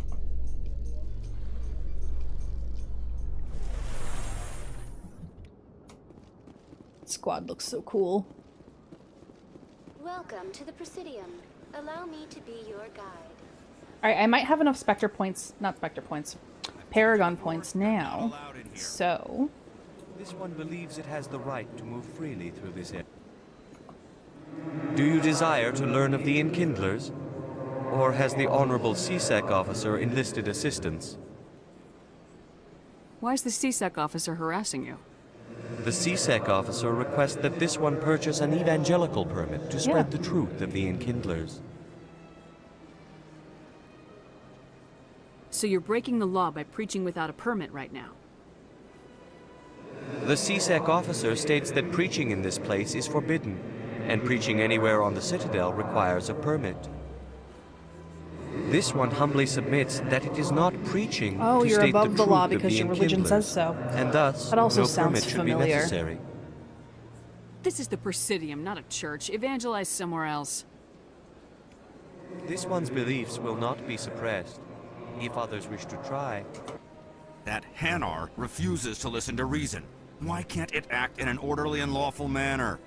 Squad looks so cool. Welcome to the Presidium. Allow me to be your guide. Alright, I might have enough Specter points, not Specter points, Paragon points now, so... This one believes it has the right to move freely through this area. Do you desire to learn of the Enkindlers? Or has the Honorable CSEC officer enlisted assistance? Why is the CSEC officer harassing you? The CSEC officer requests that this one purchase an evangelical permit to spread the truth of the Enkindlers. So you're breaking the law by preaching without a permit right now? The CSEC officer states that preaching in this place is forbidden, and preaching anywhere on the Citadel requires a permit. This one humbly submits that it is not preaching Oh, to you're state above the the law truth of because the your religion Enkindlers, says so. and thus That also no sounds permit should familiar. be necessary. This is the Presidium, not a church. Evangelize somewhere else. This one's beliefs will not be suppressed, if others wish to try. That Hanar refuses to listen to reason. Why can't it act in an orderly and lawful manner?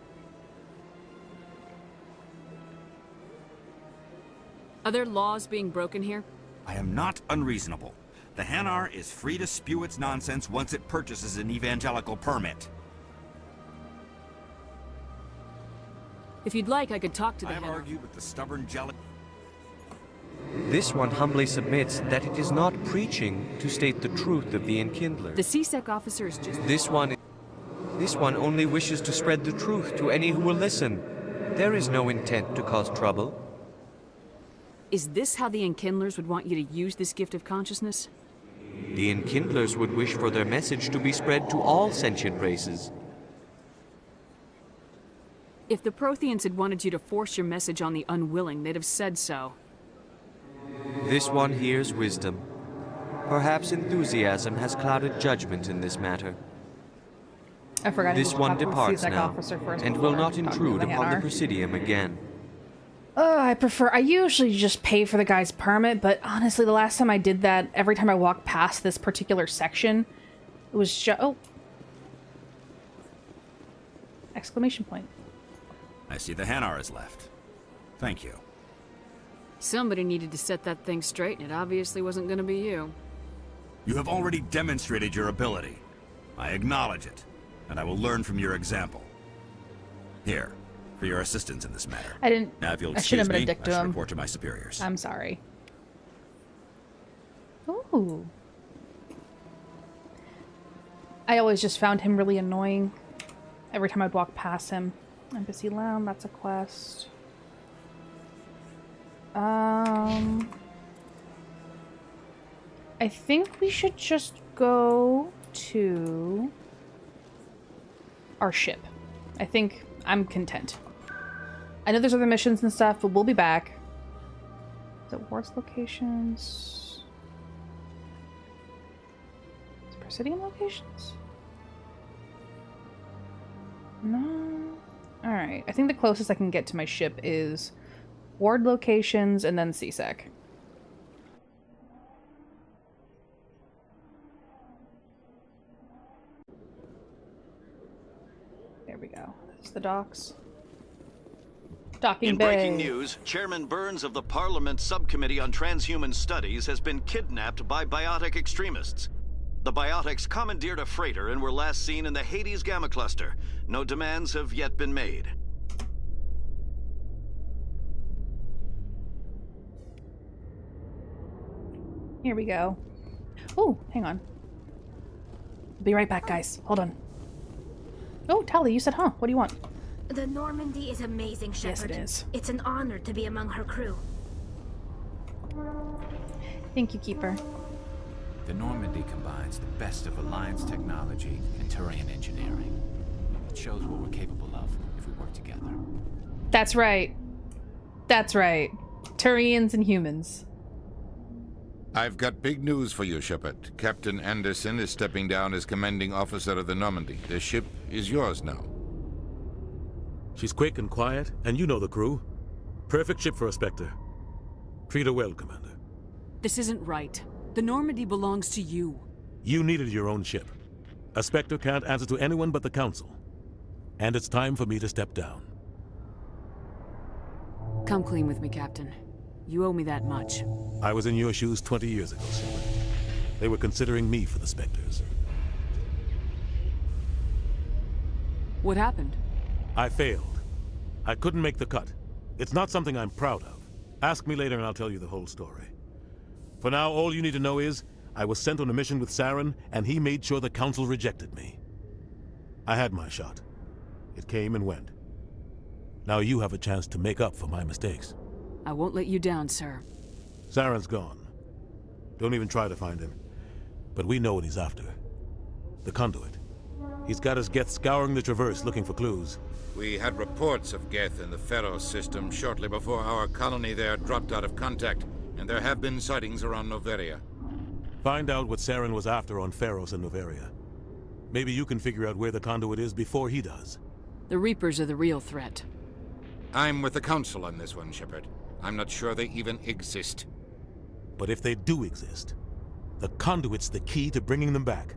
Are there laws being broken here? I am not unreasonable. The Hanar is free to spew its nonsense once it purchases an evangelical permit. If you'd like, I could talk to the I have Hanar. argued with the stubborn jelly. This one humbly submits that it is not preaching to state the truth of the Enkindlers. The CSEC officer is just... This one only wishes to spread the truth to any who will listen. There is no intent to cause trouble. Is this how the Enkindlers would want you to use this gift of consciousness? The Enkindlers would wish for their message to be spread to all sentient races. If the Protheans had wanted you to force your message on the unwilling, they'd have said so. This one hears wisdom. Perhaps enthusiasm has clouded judgment in this matter. I forgot. This one departs CSEC now, officer first and will before not talking to intrude the upon the Hanar. Presidium again. I usually just pay for the guy's permit, but honestly, the last time I did that, every time I walked past this particular section, it was just... Oh. Exclamation point. I see the Hanar is left. Thank you. Somebody needed to set that thing straight, and it obviously wasn't going to be you. You have already demonstrated your ability. I acknowledge it, and I will learn from your example. Here, for your assistance in this matter. I didn't... Now, if you'll I shouldn't excuse have been a me, dick I to should him. report to my superiors. I'm sorry. Ooh. I always just found him really annoying. Every time I'd walk past him. Embassy Lounge, that's a quest. I think we should just go to our ship. I think I'm content. I know there's other missions and stuff, but we'll be back. Is it Wars locations? Is it Presidium locations? No. Alright, I think the closest I can get to my ship is Ward locations and then CSEC. There we go. It's the docks. Docking In bay. breaking news, Chairman Burns of the Parliament Subcommittee on Transhuman Studies has been kidnapped by biotic extremists. The biotics commandeered a freighter and were last seen in the Hades Gamma Cluster. No demands have yet been made. Here we go. Oh, hang on. Be right back, guys. Hold on. Oh, Tally, you said, huh? What do you want? The Normandy is amazing, Shepard. Yes, it is. It's an honor to be among her crew. Thank you, Keeper. The Normandy combines the best of Alliance technology and Turian engineering. It shows what we're capable of if we work together. That's right. That's right. Turians and humans. I've got big news for you, Shepard. Captain Anderson is stepping down as commanding officer of the Normandy. The ship is yours now. She's quick and quiet, and you know the crew. Perfect ship for a Specter. Treat her well, Commander. This isn't right. The Normandy belongs to you. You needed your own ship. A Specter can't answer to anyone but the Council. And it's time for me to step down. Come clean with me, Captain. You owe me that much. I was in your shoes 20 years ago, Shepard. They were considering me for the Specters. What happened? I failed. I couldn't make the cut. It's not something I'm proud of. Ask me later and I'll tell you the whole story. For now, all you need to know is, I was sent on a mission with Saren, and he made sure the Council rejected me. I had my shot. It came and went. Now you have a chance to make up for my mistakes. I won't let you down, sir. Saren's gone. Don't even try to find him. But we know what he's after. The conduit. He's got his Geth scouring the Traverse looking for clues. We had reports of Geth in the Pharos system shortly before our colony there dropped out of contact, and there have been sightings around Noveria. Find out what Saren was after on Pharos and Noveria. Maybe you can figure out where the conduit is before he does. The Reapers are the real threat. I'm with the Council on this one, Shepard. I'm not sure they even exist. But if they do exist, the conduit's the key to bringing them back.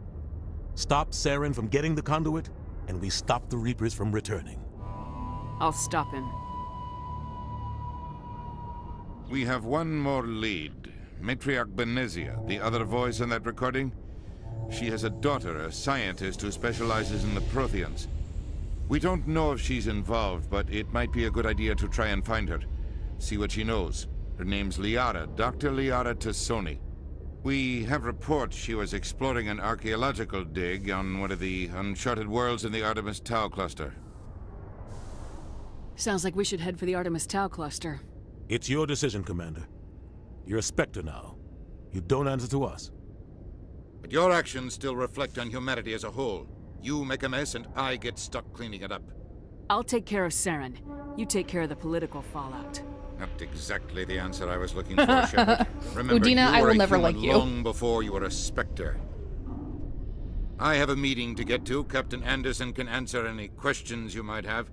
Stop Saren from getting the conduit, and we stop the Reapers from returning. I'll stop him. We have one more lead. Matriarch Benezia, the other voice in that recording. She has a daughter, a scientist who specializes in the Protheans. We don't know if she's involved, but it might be a good idea to try and find her. See what she knows. Her name's Liara, Dr. Liara Tassoni. We have reports she was exploring an archaeological dig on one of the uncharted worlds in the Artemis Tau cluster. Sounds like we should head for the Artemis Tau cluster. It's your decision, Commander. You're a Specter now. You don't answer to us. But your actions still reflect on humanity as a whole. You make a mess and I get stuck cleaning it up. I'll take care of Saren. You take care of the political fallout. Not exactly the answer I was looking for, Shepard. Remember, Udina, you I were will a never human like you. long before you were a Specter. I have a meeting to get to. Captain Anderson can answer any questions you might have.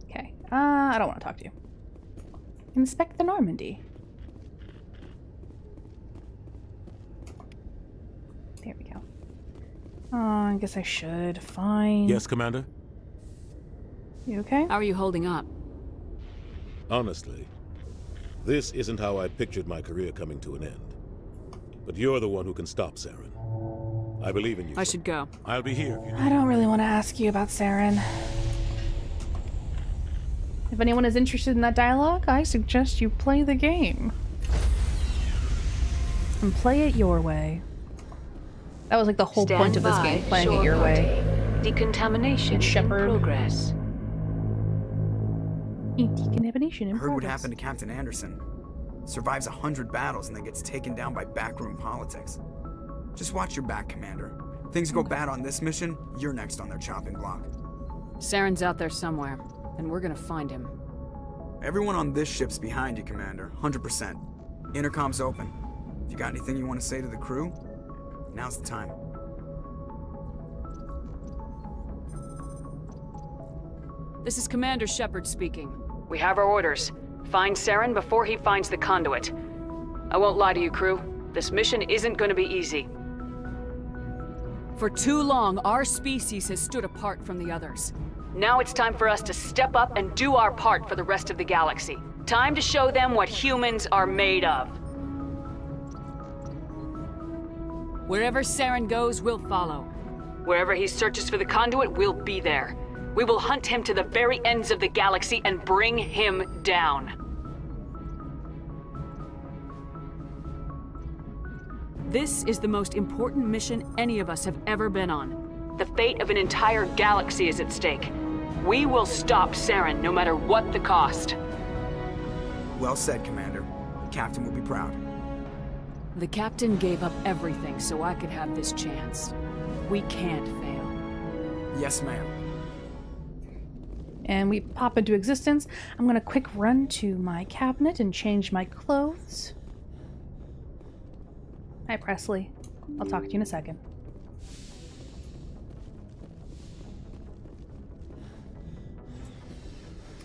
Okay. I don't want to talk to you. Inspect the Normandy. There we go. I guess I should. Fine. Yes, Commander? You okay? How are you holding up? Honestly, this isn't how I pictured my career coming to an end. But you're the one who can stop Saren. I believe in you. I should go. I'll be here if you need. I don't really want to ask you about Saren. If anyone is interested in that dialogue, I suggest you play the game. And play it your way. That was like the whole point of this game, playing it your way. Decontamination in progress. Decontamination in Heard what progress. happened to Captain Anderson. Survives 100 battles and then gets taken down by backroom politics. Just watch your back, Commander. Things go bad on this mission, you're next on their chopping block. Saren's out there somewhere, and we're gonna find him. Everyone on this ship's behind you, Commander. 100%. Intercom's open. If you got anything you want to say to the crew, now's the time. This is Commander Shepard speaking. We have our orders. Find Saren before he finds the conduit. I won't lie to you, crew. This mission isn't gonna be easy. For too long, our species has stood apart from the others. Now it's time for us to step up and do our part for the rest of the galaxy. Time to show them what humans are made of. Wherever Saren goes, we'll follow. Wherever he searches for the conduit, we'll be there. We will hunt him to the very ends of the galaxy and bring him down. This is the most important mission any of us have ever been on. The fate of an entire galaxy is at stake. We will stop Saren, no matter what the cost. Well said, Commander. The captain will be proud. The captain gave up everything so I could have this chance. We can't fail. Yes, ma'am. And we pop into existence. I'm gonna quick run to my cabinet and change my clothes. Hi, Presley. I'll talk to you in a second.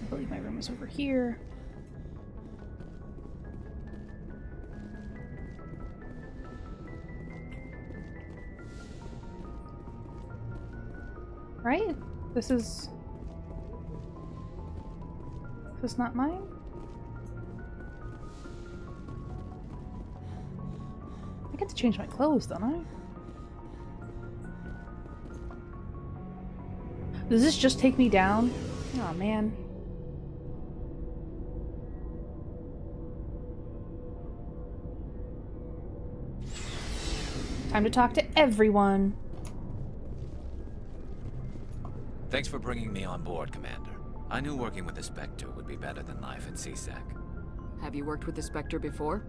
I believe my room is over here. Right? This is not mine? I get to change my clothes, don't I? Does this just take me down? Oh man. Time to talk to everyone. Thanks for bringing me on board, Commander. I knew working with the Specter would be better than life at CSEC. Have you worked with the Specter before?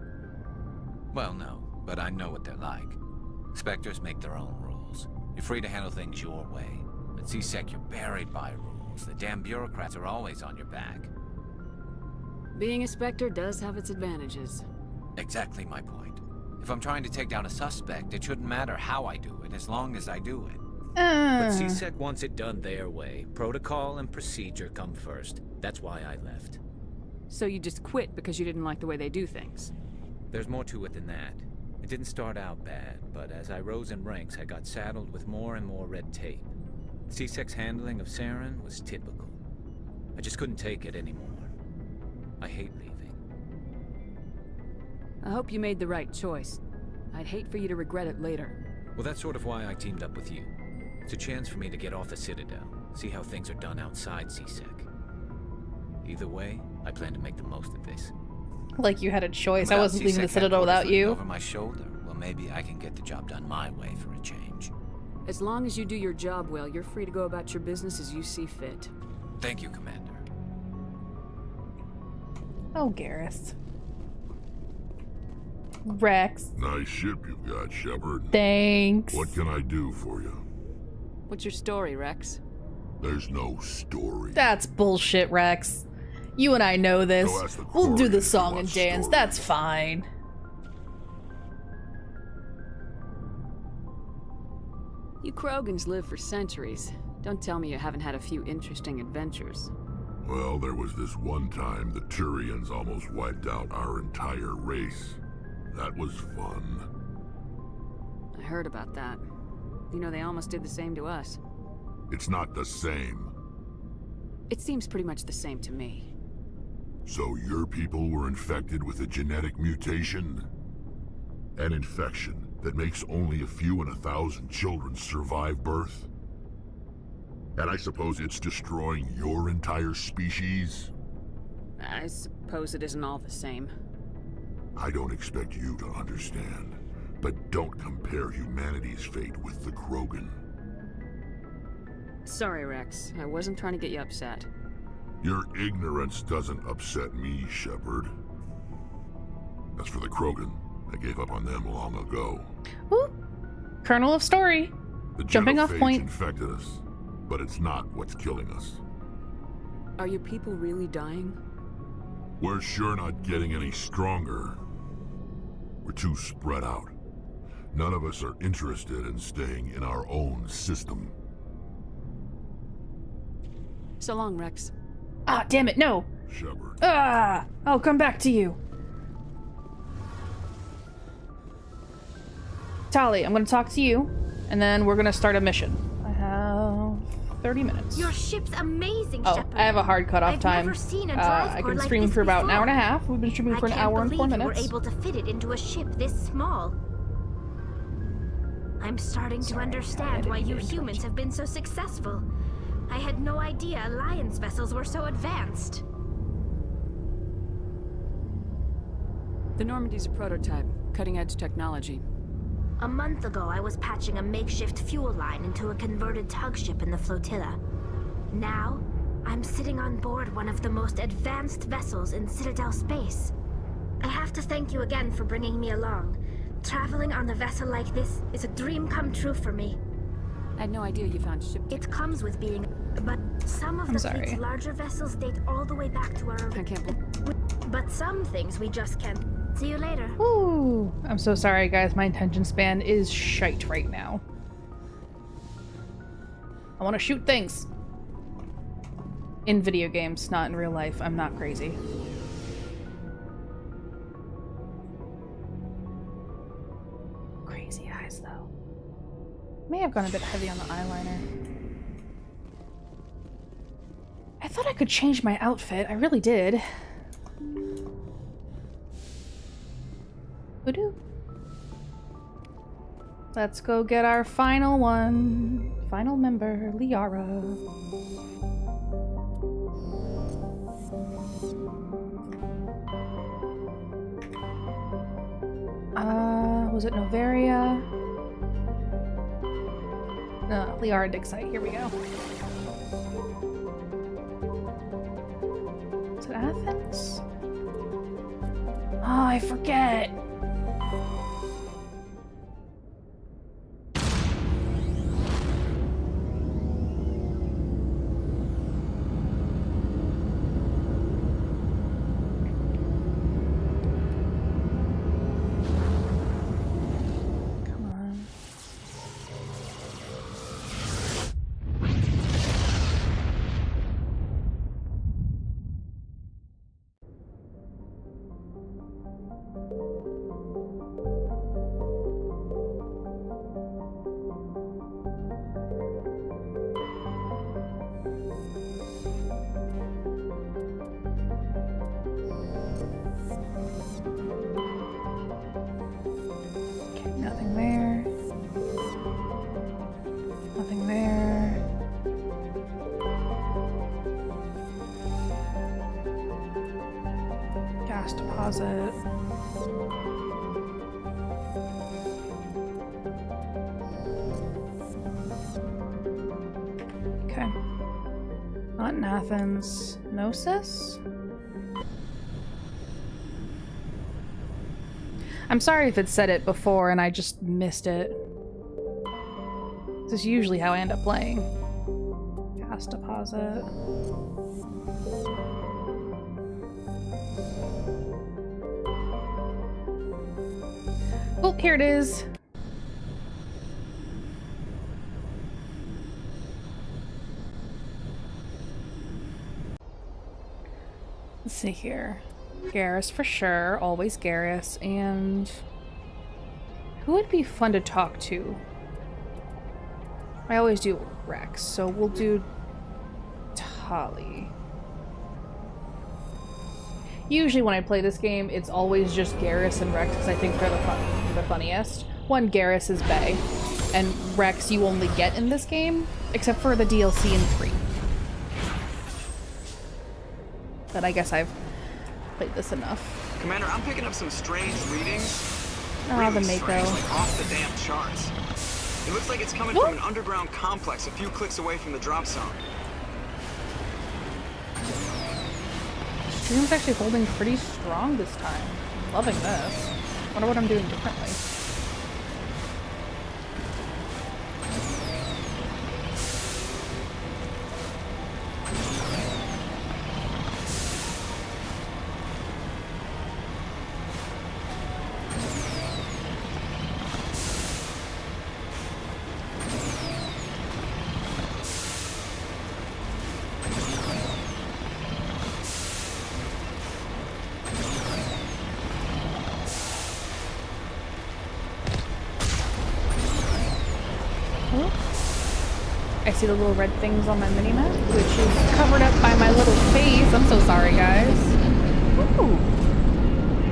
Well, no, but I know what they're like. Specters make their own rules. You're free to handle things your way. At CSEC, you're buried by rules. The damn bureaucrats are always on your back. Being a Specter does have its advantages. Exactly my point. If I'm trying to take down a suspect, it shouldn't matter how I do it, as long as I do it. But CSEC wants it done their way. Protocol and procedure come first. That's why I left. So you just quit because you didn't like the way they do things? There's more to it than that. It didn't start out bad, but as I rose in ranks, I got saddled with more and more red tape. CSEC's handling of Saren was typical. I just couldn't take it anymore. I hate leaving. I hope you made the right choice. I'd hate for you to regret it later. Well, that's sort of why I teamed up with you. It's a chance for me to get off the Citadel, see how things are done outside CSEC. Either way, I plan to make the most of this. Like you had a choice. I wasn't leaving the Citadel without you. Over my shoulder. Well, maybe I can get the job done my way for a change. As long as you do your job well, you're free to go about your business as you see fit. Thank you, Commander. Oh, Garrus. Rex. Nice ship you've got, Shepard. Thanks. What can I do for you? What's your story, Rex? There's no story. That's bullshit, Rex. You and I know this. We'll do the song and dance. That's fine. You Krogans live for centuries. Don't tell me you haven't had a few interesting adventures. Well, there was this one time the Turians almost wiped out our entire race. That was fun. I heard about that. You know, they almost did the same to us. It's not the same. It seems pretty much the same to me. So your people were infected with a genetic mutation? An infection that makes only a few in 1,000 children survive birth? And I suppose it's destroying your entire species? I suppose it isn't all the same. I don't expect you to understand, but don't compare humanity's fate with the Krogan. Sorry, Rex. I wasn't trying to get you upset. Your ignorance doesn't upset me, Shepard. As for the Krogan, I gave up on them long ago. Ooh. Kernel of story. The Jumping off genophage point. infected us, but it's not what's killing us. Are your people really dying? We're sure not getting any stronger. We're too spread out. None of us are interested in staying in our own system. So long, Rex. Ah, damn it, no! Shepard. Ah! I'll come back to you. Tali, I'm gonna talk to you, and then we're gonna start a mission. I have 30 minutes. Your ship's amazing, Oh, Shepard. I have a hard cutoff time. I've never seen a drive I core can like stream this for about an before. hour and a half. We've been streaming for an hour and 4 I can't minutes. believe you were able to fit it into a ship this small. I'm starting to understand why you humans have been so successful. I had no idea Alliance vessels were so advanced. The Normandy's a prototype, cutting-edge technology. A month ago, I was patching a makeshift fuel line into a converted tug ship in the flotilla. Now, I'm sitting on board one of the most advanced vessels in Citadel space. I have to thank you again for bringing me along. Traveling on a vessel like this is a dream come true for me. I had no idea you found a ship. It comes with being... But some of the fleet's larger vessels date all the way back to our... I can't believe... But some things we just can't... See you later. Ooh, I'm so sorry, guys. My attention span is shite right now. I want to shoot things. In video games, not in real life. I'm not crazy. Crazy eyes, though. May have gone a bit heavy on the eyeliner. I thought I could change my outfit. I really did. Voodoo. Let's go get our final one. Final member, Liara. Was it Novaria? Liara Dixite, here we go. Is it Athens? Oh, I forget. Deposit. Okay. Not in Athens. Gnosis? I'm sorry if it said it before and I just missed it. This is usually how I end up playing. Gas deposit. Oh, here it is. Let's see here. Garrus for sure. Always Garrus. And who would be fun to talk to? I always do Rex, so we'll do Tali. Usually when I play this game, it's always just Garrus and Rex because I think they're the funniest. One, Garrus is bae, and Rex you only get in this game, except for the DLC in 3. But I guess I've played this enough. Commander, I'm picking up some strange readings. Ah, really the Mako. strange, like off the damn charts. It looks like it's coming from an underground complex a few clicks away from the drop zone. Stream's actually holding pretty strong this time. Loving this. Wonder what I'm doing differently. I see the little red things on my minimap, which is covered up by my little face. I'm so sorry, guys. Ooh.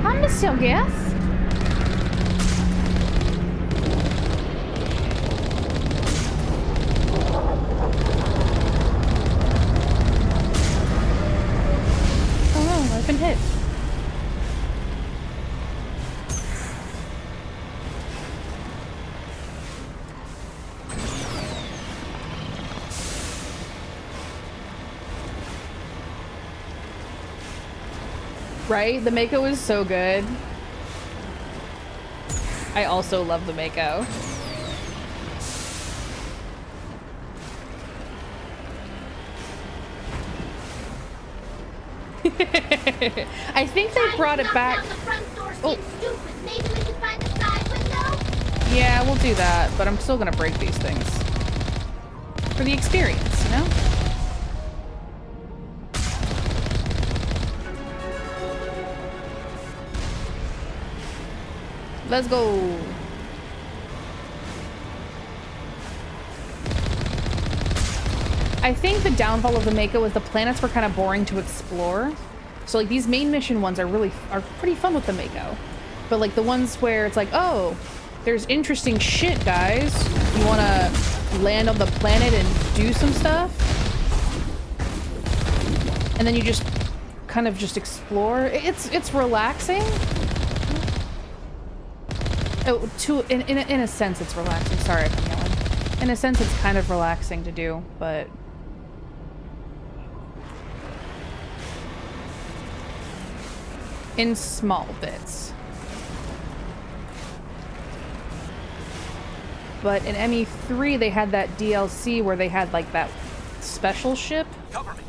Hi, Monsieur Guess. Oh no, I've been hit. Right? The Mako is so good. I also love the Mako. I think they brought it back. Oh. Yeah, we'll do that, but I'm still gonna break these things. For the experience, you know? Let's go. I think the downfall of the Mako was the planets were kind of boring to explore. So like these main mission ones are pretty fun with the Mako. But like the ones where it's like, oh, there's interesting shit, guys. You want to land on the planet and do some stuff? And then you just kind of just explore. It's relaxing. Oh, in a sense, it's relaxing. Sorry if I'm yelling. In a sense, it's kind of relaxing to do, but in small bits. But in ME3, they had that DLC where they had like that special ship. Cover me.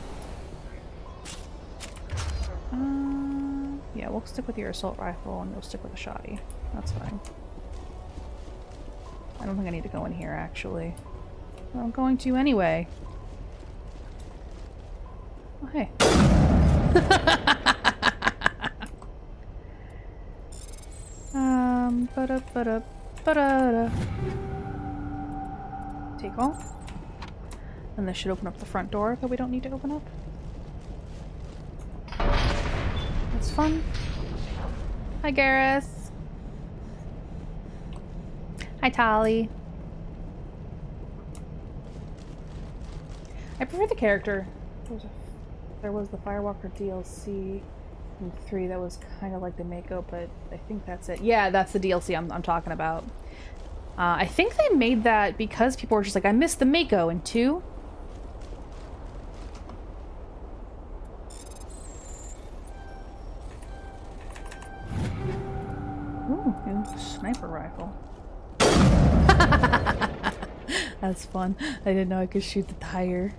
Yeah, we'll stick with your assault rifle and you'll stick with the shotty. That's fine. I don't think I need to go in here, actually. Well, I'm going to anyway. Oh, hey. Ba-da-ba-da-ba-da-da. Take all. And this should open up the front door that we don't need to open up. That's fun. Hi, Garrus. Hi, Tali. I prefer the character. There was the Firewalker DLC in 3 that was kind of like the Mako, but I think that's it. Yeah, that's the DLC I'm talking about. I think they made that because people were just like, I missed the Mako in 2. Ooh, new sniper rifle. That's fun. I didn't know I could shoot the tire.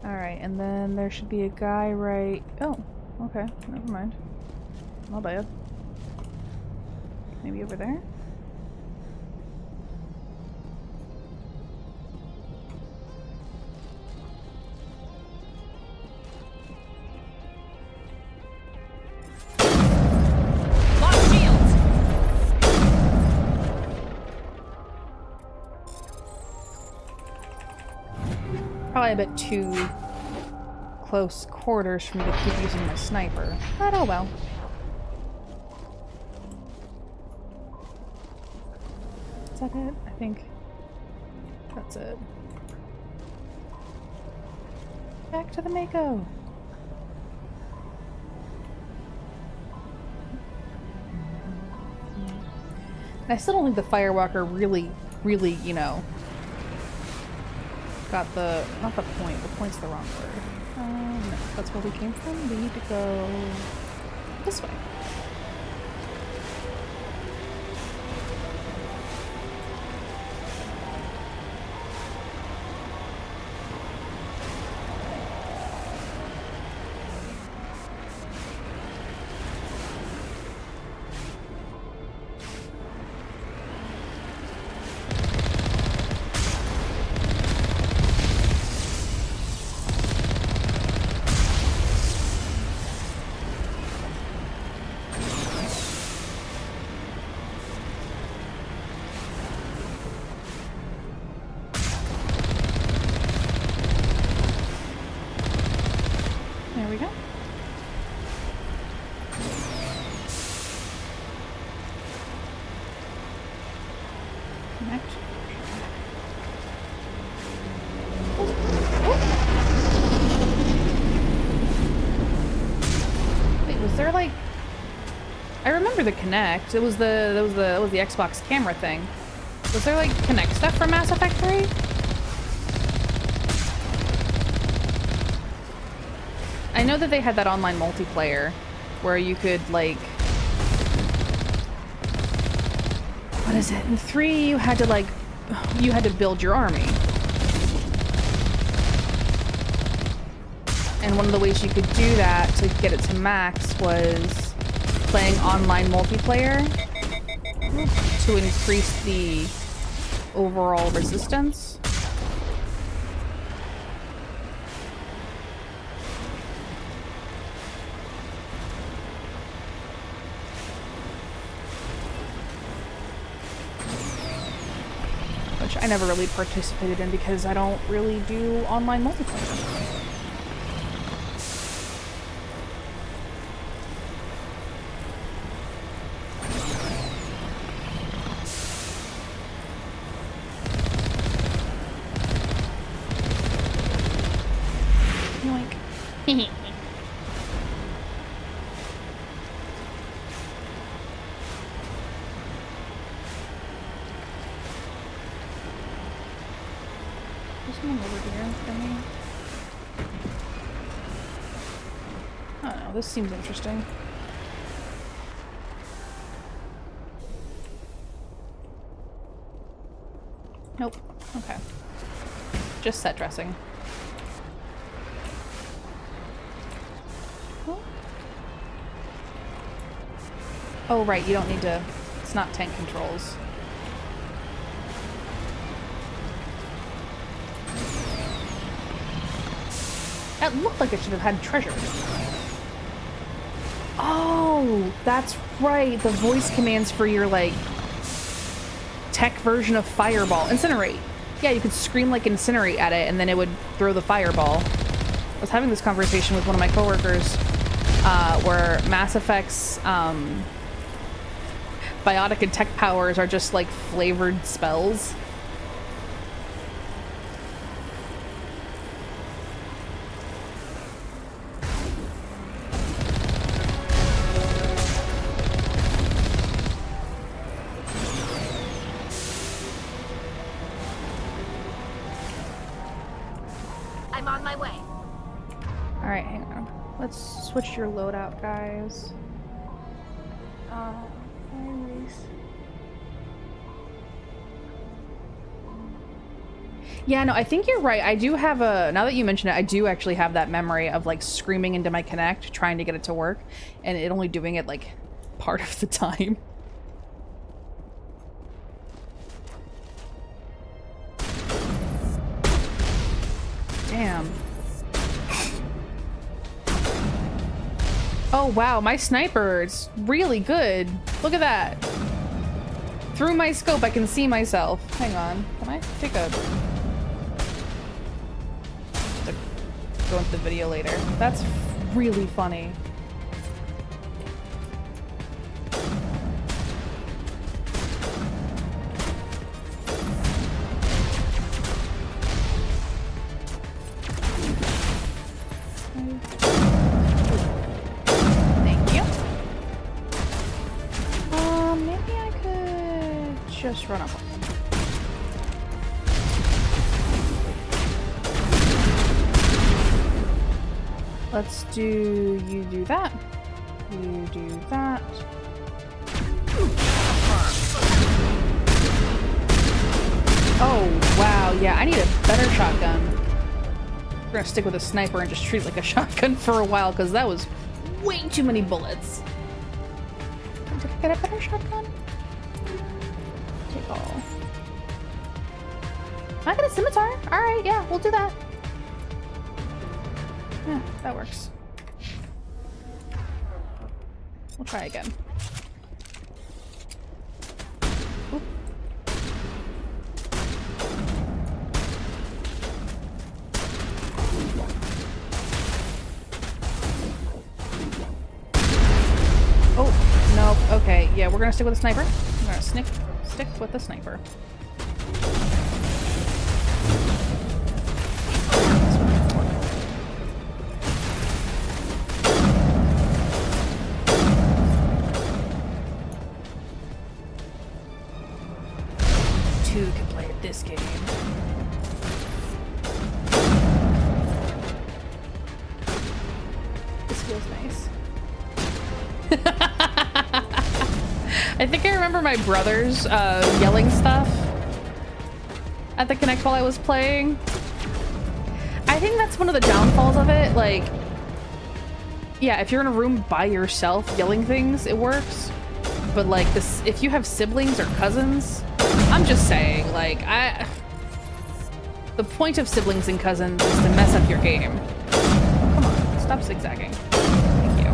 Alright, and then there should be a guy right... Oh, okay. Never mind. Not bad. Maybe over there? Probably a bit too close quarters for me to keep using my sniper, but oh well. Is that it? I think that's it. Back to the Mako. And I still don't think the Firewalker really, you know, got the, not the point, the point's the wrong word. No, that's where we came from. We need to go this way. There we go. Connect. Wait, was there like... I remember the Connect. It was the Xbox camera thing. Was there like Connect stuff from Mass Effect 3? I know that they had that online multiplayer where you could, like... What is it? In 3, you had to, like... You had to build your army. And one of the ways you could do that to get it to max was playing online multiplayer to increase the overall resistance. Which I never really participated in because I don't really do online multiplayer. Yoink. There's someone over here for me. I don't know, this seems interesting. Nope. Okay. Just set dressing. Oh, right, you don't need to... It's not tank controls. That looked like it should have had treasure. Oh, that's right. The voice commands for your, like, tech version of Fireball. Incinerate. Yeah, you could scream, like, incinerate at it, and then it would throw the fireball. I was having this conversation with one of my coworkers, where Mass Effect's, biotic and tech powers are just like flavored spells. I'm on my way. All right, hang on. Let's switch your loadout, guys. Yeah, no, I think you're right. I do have a, now that you mention it, I do actually have that memory of like screaming into my Kinect, trying to get it to work, and it only doing it like part of the time. Damn. Oh wow, my sniper is really good. Look at that. Through my scope, I can see myself. Hang on, can I take a... Go into the video later. That's really funny. Thank you. Maybe I could just run up. Let's do, you do that. You do that. Oh, wow. Yeah, I need a better shotgun. We're gonna stick with a sniper and just treat it like a shotgun for a while, because that was way too many bullets. Did I get a better shotgun? Take all. I got a scimitar. Alright, yeah, we'll do that. Yeah, that works. We'll try again. Oop. Oh, no. Okay, yeah, we're gonna stick with the sniper. We're gonna stick with the sniper. Can play at this game. was nice. I think I remember my brothers yelling stuff at the Kinect while I was playing. I think that's one of the downfalls of it. Like, yeah, if you're in a room by yourself yelling things, it works. But like this, if you have siblings or cousins, I'm just saying, like, the point of siblings and cousins is to mess up your game. Oh, come on, stop zigzagging. Thank you.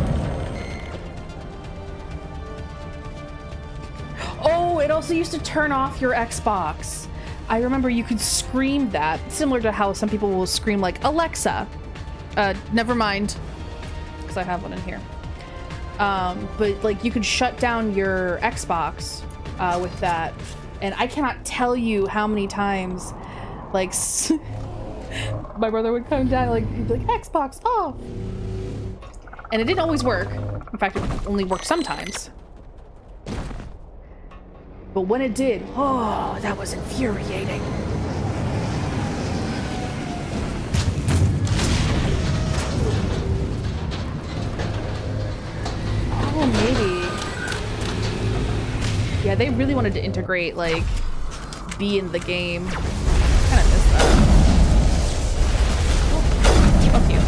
Oh, it also used to turn off your Xbox. I remember you could scream that, similar to how some people will scream like, Alexa. Never mind, because I have one in here. But like you could shut down your Xbox with that. And I cannot tell you how many times, like, my brother would come down, like, he'd be like, Xbox off. And it didn't always work. In fact, it only worked sometimes. But when it did, oh, that was infuriating. Oh, maybe. Yeah, they really wanted to integrate, like, be in the game. I kind of missed that. Oh, fuck you.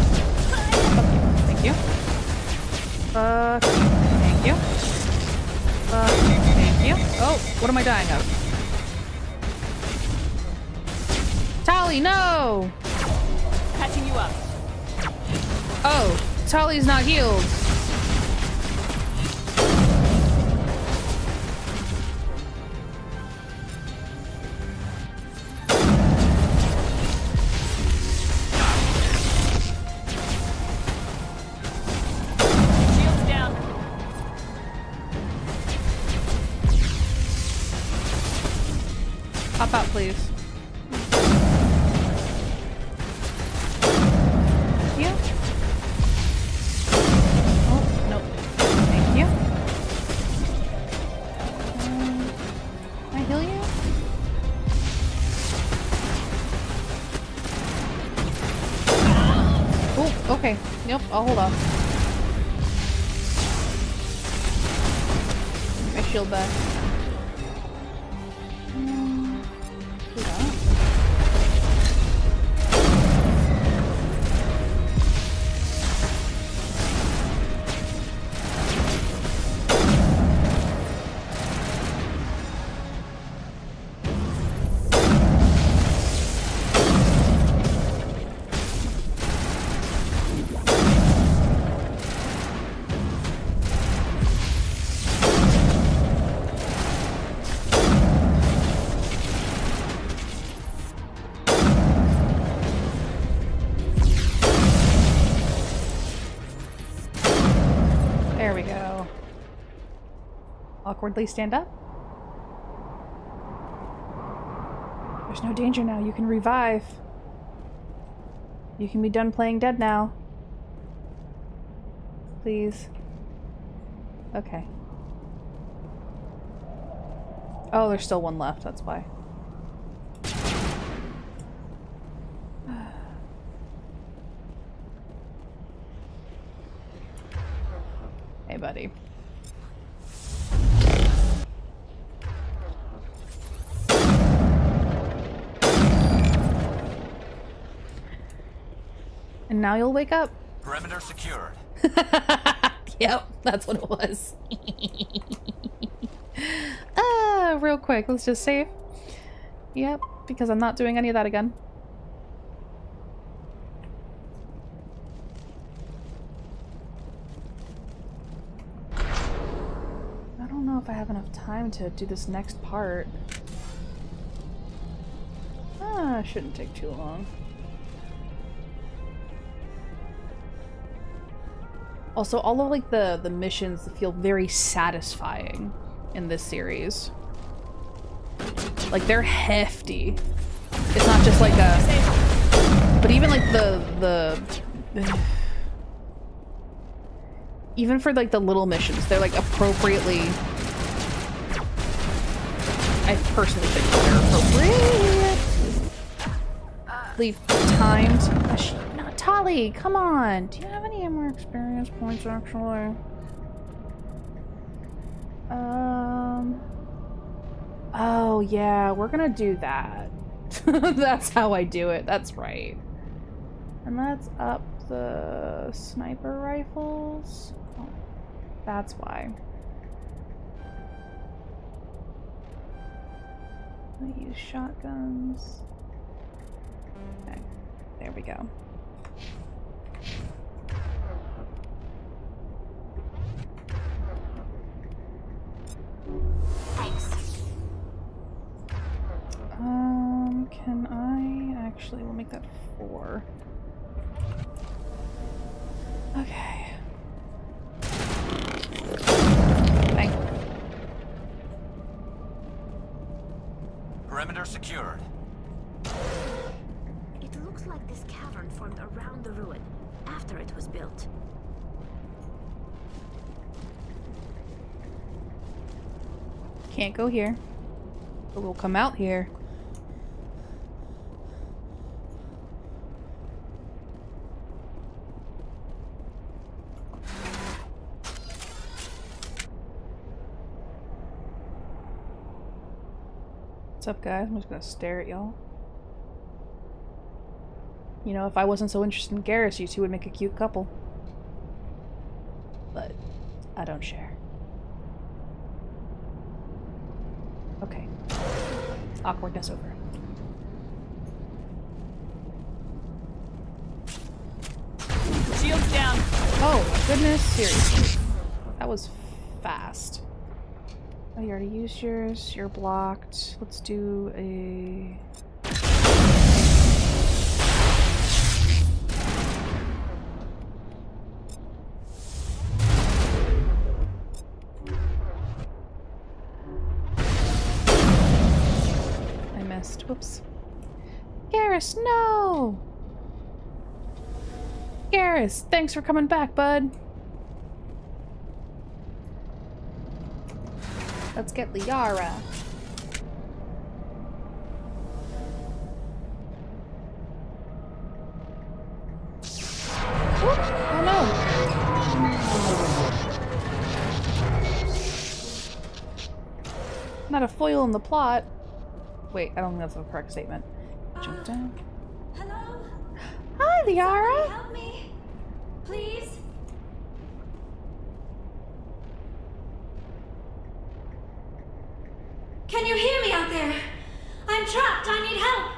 Fuck you. Thank you. Fuck you. Thank you. Thank you. Oh, what am I dying of? Tali, no! Patching you up. Oh, Tali's not healed. Hop out, please. Thank you. Oh, nope. Thank you. Can I heal you? Oh, okay. Yep, I'll hold off. My shield back. There we go. Awkwardly stand up. There's no danger now. You can revive. You can be done playing dead now. Please. Okay. Oh, there's still one left. That's why. Hey, buddy. And now you'll wake up. Perimeter secured. Yep, that's what it was. Real quick, let's just save. Yep, because I'm not doing any of that again. I don't know if I have enough time to do this next part. It shouldn't take too long. Also, all of like the missions feel very satisfying in this series. Like they're hefty. It's not just like a, but even like the even for like the little missions, they're like appropriately. I personally think they're appropriately timed. No, Tali, come on. Do you have any get more experience points actually. Oh yeah, we're gonna do that. That's how I do it. That's right. And let's up the sniper rifles. Oh, that's why. I use shotguns. Okay, there we go. Thanks. Can I actually, we'll make that 4. Okay. Bang. Perimeter secured. It looks like this cavern formed around the ruin after it was built. Can't go here, but we'll come out here. What's up, guys? I'm just gonna stare at y'all. You know, if I wasn't so interested in Garrus, you two would make a cute couple. But I don't share. Okay. Awkwardness over. Shields down. Oh my goodness, seriously. That was fast. Oh, you already used yours. You're blocked. Let's do a... I missed. Whoops. Garrus, no! Garrus, thanks for coming back, bud. Let's get Liara. Oh no! Not a foil in the plot. Wait, I don't think that's the correct statement. Jump down. Hello? Hi, Liara! Help me, please. Can you hear me out there? I'm trapped. I need help.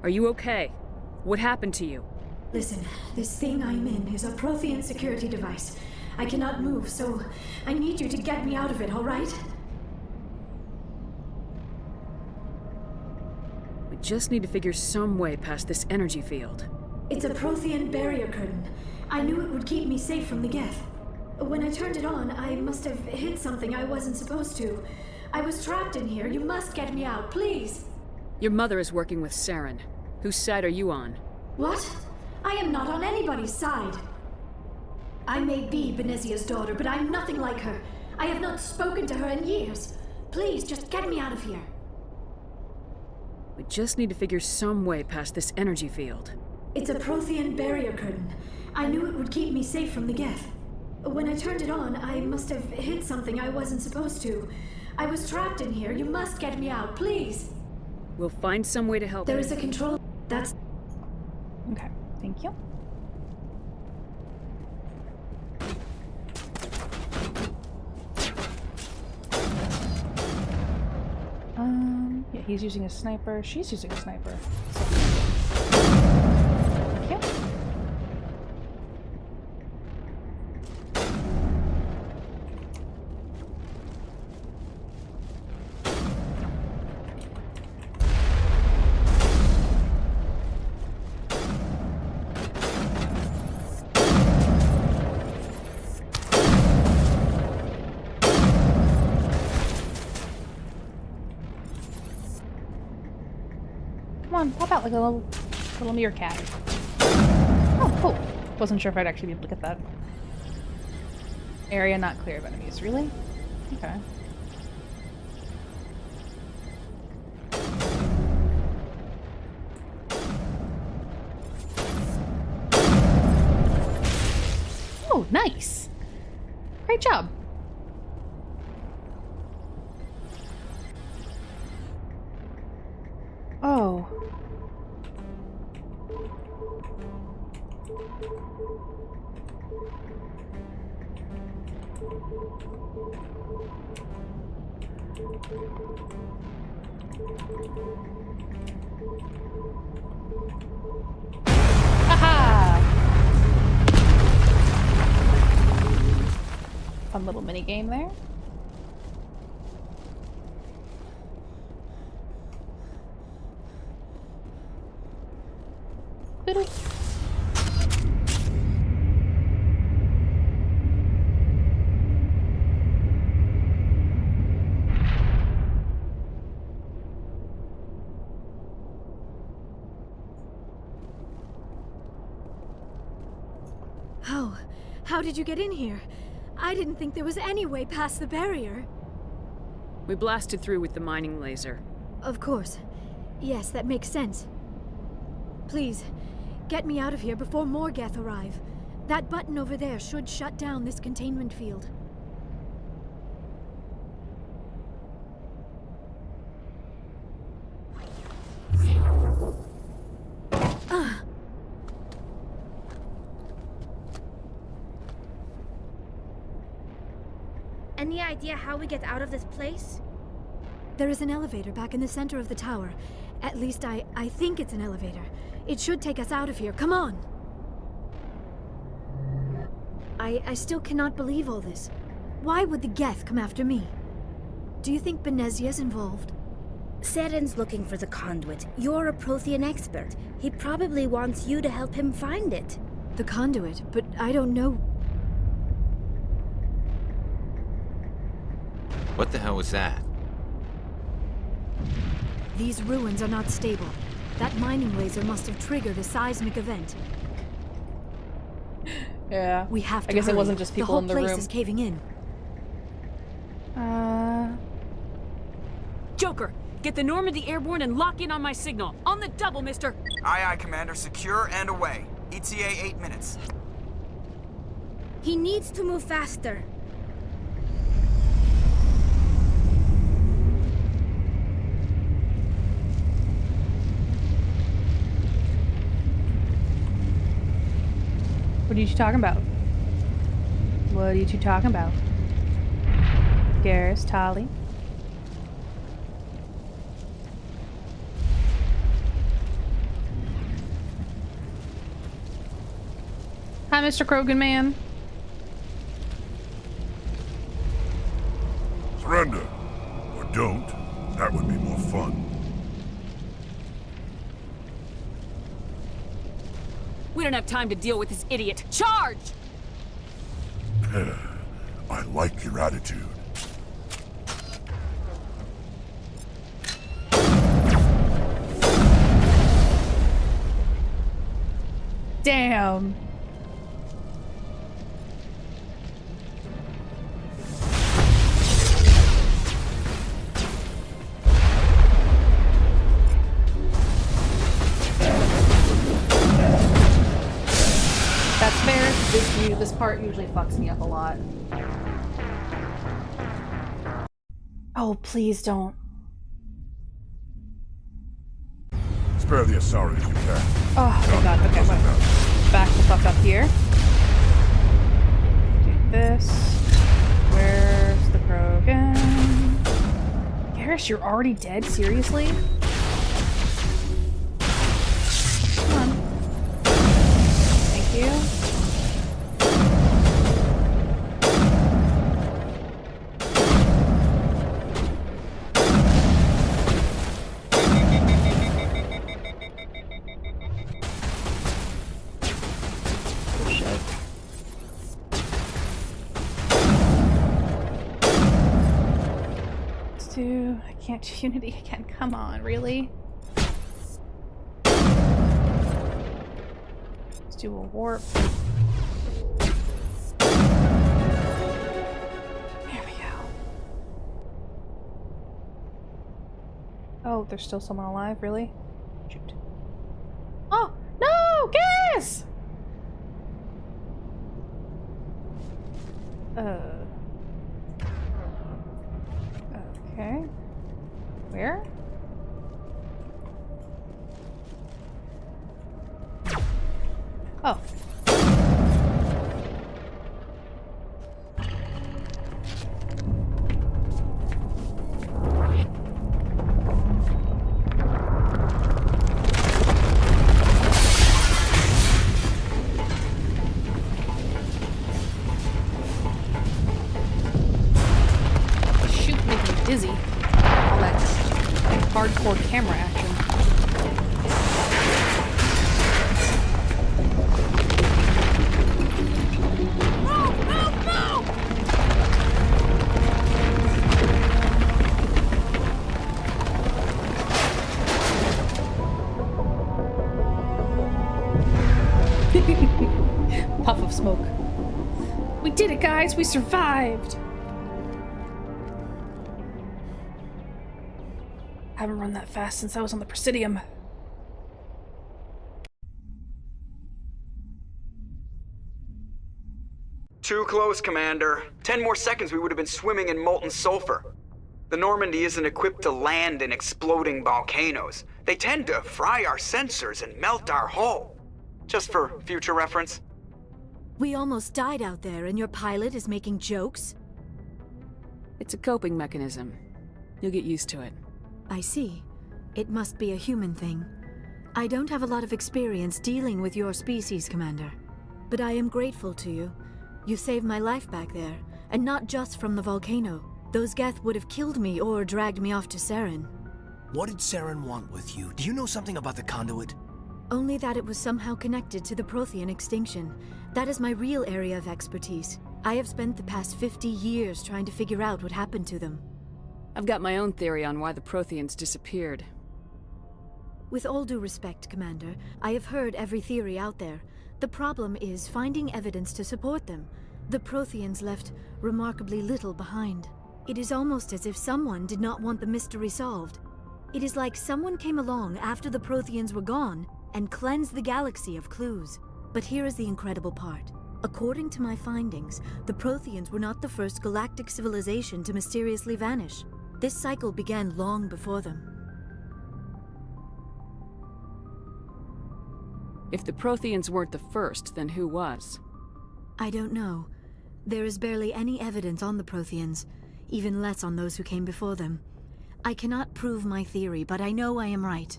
Are you okay? What happened to you? Listen, this thing I'm in is a Prothean security device. I cannot move, so I need you to get me out of it, all right? We just need to figure some way past this energy field. It's a Prothean barrier curtain. I knew it would keep me safe from the Geth. When I turned it on, I must have hit something I wasn't supposed to. I was trapped in here. You must get me out, please. Your mother is working with Saren. Whose side are you on? What? I am not on anybody's side. I may be Benezia's daughter, but I'm nothing like her. I have not spoken to her in years. Please, just get me out of here. We just need to figure some way past this energy field. It's a Prothean barrier curtain. I knew it would keep me safe from the Geth. When I turned it on, I must have hit something I wasn't supposed to. I was trapped in here. You must get me out, please. We'll find some way to help. There is a control... That's... Okay, thank you. Yeah, he's using a sniper. She's using a sniper. Thank you. Come on, pop out like a little meerkat. Oh, cool. Wasn't sure if I'd actually be able to get that. Area not clear of enemies. Really? Okay. Oh, nice. Great job. Oh. Haha! Fun little mini game there. Little. How did you get in here? I didn't think there was any way past the barrier. We blasted through with the mining laser. Of course. Yes, that makes sense. Please, get me out of here before more Geth arrive. That button over there should shut down this containment field. Any idea how we get out of this place? There is an elevator back in the center of the tower. At least I think it's an elevator. It should take us out of here. Come on! I still cannot believe all this. Why would the Geth come after me? Do you think Benezia's involved? Seren's looking for the conduit. You're a Prothean expert. He probably wants you to help him find it. The conduit? But I don't know. What the hell was that? These ruins are not stable. That mining laser must have triggered a seismic event. Yeah. We have to I guess hurry. it wasn't just people in the whole room. place is caving in. Joker, get the Normandy airborne and lock in on my signal. On the double, mister! Aye, aye, Commander. Secure and away. ETA 8 minutes. He needs to move faster. What are you two talking about? What are you two talking about? Garrus, Tali. Hi, Mr. Krogan man. Surrender. Or don't. That would be more fun. We don't have time to deal with this idiot. Charge! I like your attitude. Damn. That's fair. This part usually fucks me up a lot. Oh, please don't. Spare the Asari if you can. Oh, thank God. Okay, wait. Back the fuck up here. Do this. Where's the Krogan? Garrus, you're already dead? Seriously? Come on. Thank you. I can't do Unity again. Come on, really? Let's do a warp. There we go. Oh, there's still someone alive? Really? Shoot. Oh! No! Gas! Okay. Where? Oh. Shoot makes me dizzy. All that hardcore camera action. Puff of smoke. We did it, guys! We survived! I haven't run that fast since I was on the Presidium. Too close, Commander. 10 more seconds we would have been swimming in molten sulfur. The Normandy isn't equipped to land in exploding volcanoes. They tend to fry our sensors and melt our hull. Just for future reference. We almost died out there, and your pilot is making jokes? It's a coping mechanism. You'll get used to it. I see. It must be a human thing. I don't have a lot of experience dealing with your species, Commander. But I am grateful to you. You saved my life back there, and not just from the volcano. Those Geth would have killed me or dragged me off to Saren. What did Saren want with you? Do you know something about the conduit? Only that it was somehow connected to the Prothean extinction. That is my real area of expertise. I have spent the past 50 years trying to figure out what happened to them. I've got my own theory on why the Protheans disappeared. With all due respect, Commander, I have heard every theory out there. The problem is finding evidence to support them. The Protheans left remarkably little behind. It is almost as if someone did not want the mystery solved. It is like someone came along after the Protheans were gone and cleansed the galaxy of clues. But here is the incredible part. According to my findings, the Protheans were not the first galactic civilization to mysteriously vanish. This cycle began long before them. If the Protheans weren't the first, then who was? I don't know. There is barely any evidence on the Protheans, even less on those who came before them. I cannot prove my theory, but I know I am right.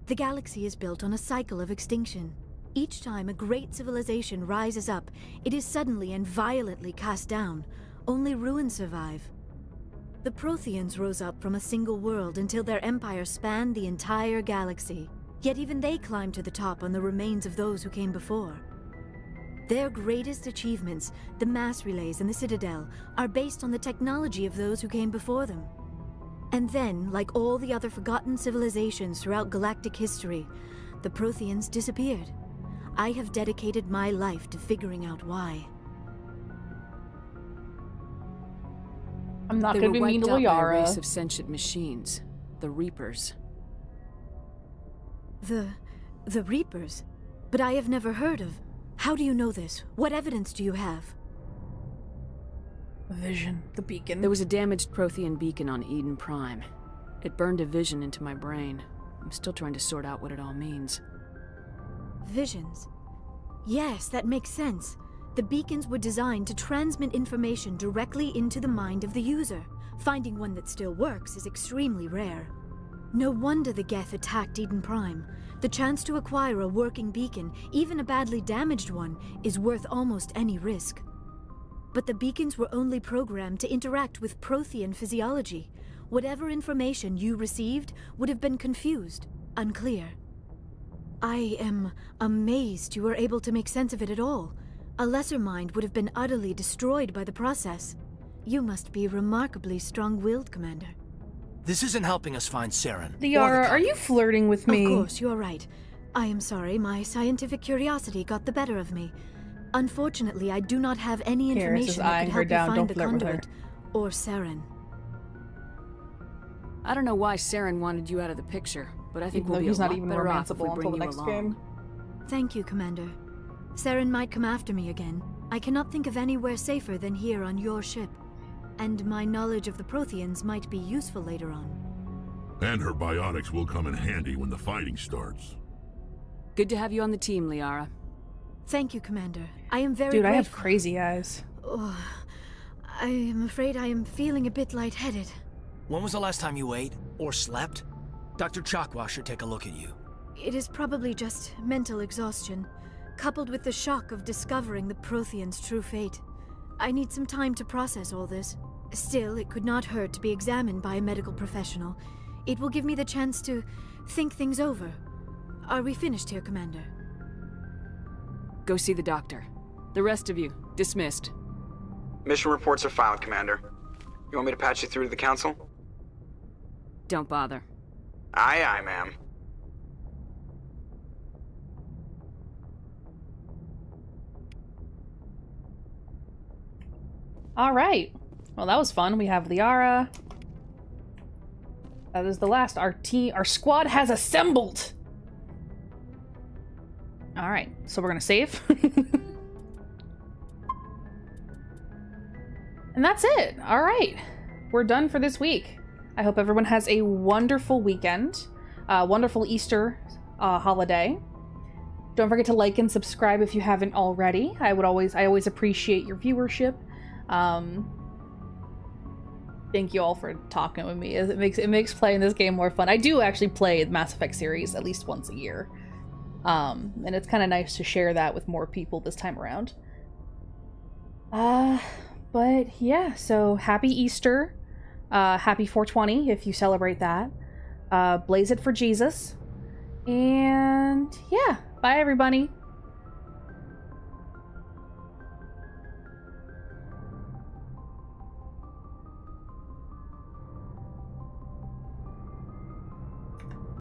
The galaxy is built on a cycle of extinction. Each time a great civilization rises up, it is suddenly and violently cast down. Only ruins survive. The Protheans rose up from a single world until their empire spanned the entire galaxy. Yet even they climbed to the top on the remains of those who came before. Their greatest achievements, the mass relays and the Citadel, are based on the technology of those who came before them. And then, like all the other forgotten civilizations throughout galactic history, the Protheans disappeared. I have dedicated my life to figuring out why. I'm not going to be mean to Liara. A race of sentient machines, the Reapers. The Reapers? But I have never heard of. How do you know this? What evidence do you have? Vision, the beacon. There was a damaged Prothean beacon on Eden Prime. It burned a vision into my brain. I'm still trying to sort out what it all means. Visions. Yes, that makes sense. The beacons were designed to transmit information directly into the mind of the user. Finding one that still works is extremely rare. No wonder the Geth attacked Eden Prime. The chance to acquire a working beacon, even a badly damaged one, is worth almost any risk. But the beacons were only programmed to interact with Prothean physiology. Whatever information you received would have been confused, unclear. I am amazed you were able to make sense of it at all. A lesser mind would have been utterly destroyed by the process. You must be remarkably strong-willed, Commander. This isn't helping us find Saren. Liara, are you flirting with me? Of course, you are right. I am sorry, my scientific curiosity got the better of me. Unfortunately, I do not have any information that could help you find the conduit or Saren. I don't know why Saren wanted you out of the picture, but I think we'll be a lot better off if we bring you along. Thank you, Commander. Saren might come after me again. I cannot think of anywhere safer than here on your ship. And my knowledge of the Protheans might be useful later on. And her biotics will come in handy when the fighting starts. Good to have you on the team, Liara. Thank you, Commander. I am very Dude, grateful. I have crazy eyes. Oh, I am afraid I am feeling a bit lightheaded. When was the last time you ate? Or slept? Dr. Chakwa should take a look at you. It is probably just mental exhaustion, coupled with the shock of discovering the Protheans' true fate. I need some time to process all this. Still, it could not hurt to be examined by a medical professional. It will give me the chance to think things over. Are we finished here, Commander? Go see the doctor. The rest of you, dismissed. Mission reports are filed, Commander. You want me to patch you through to the Council? Don't bother. Aye, aye, ma'am. All right. Well, that was fun. We have Liara. That is the last. Our squad has assembled. All right. So we're going to save. And that's it. All right. We're done for this week. I hope everyone has a wonderful weekend. Wonderful Easter holiday. Don't forget to like and subscribe if you haven't already. I always appreciate your viewership. Thank you all for talking with me. It makes playing this game more fun. I do actually play the Mass Effect series at least once a year. And it's kind of nice to share that with more people this time around. But yeah, so happy Easter. Happy 420 if you celebrate that. Blaze it for Jesus. And yeah, bye everybody.